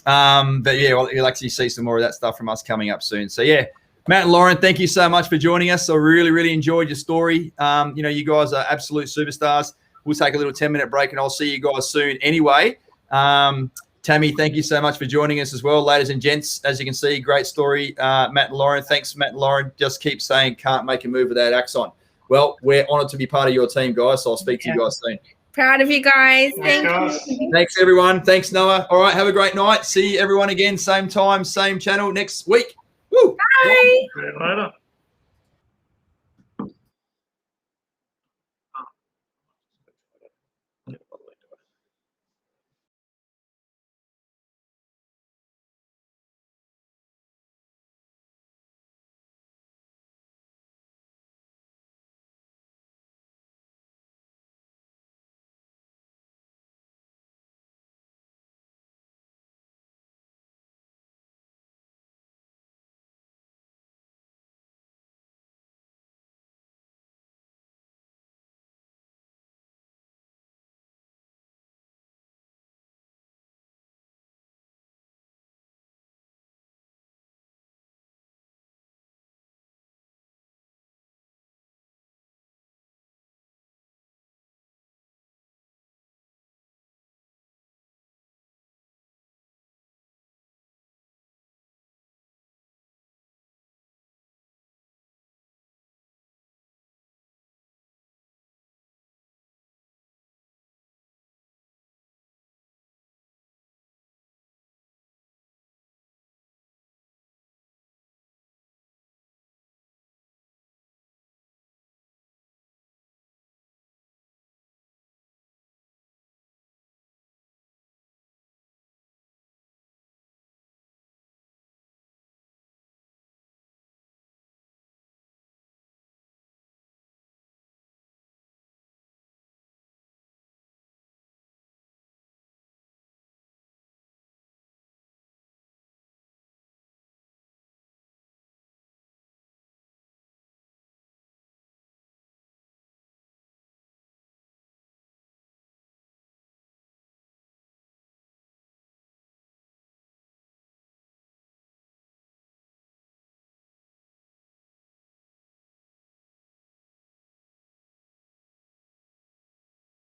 But yeah, you'll actually see some more of that stuff from us coming up soon. So yeah, Matt and Lauren, thank you so much for joining us. I really, really enjoyed your story. You guys are absolute superstars. We'll take a little 10-minute break, and I'll see you guys soon anyway. Tammy, thank you so much for joining us as well. Ladies and gents, as you can see, great story. Matt and Lauren, thanks, Matt and Lauren. Just keep saying can't make a move without Axon. Well, we're honoured to be part of your team, guys. So I'll speak to you guys soon. Proud of you guys. Thank you. Thanks, everyone. Thanks, Noah. All right, have a great night. See everyone again, same time, same channel next week. Woo. Bye. See you later.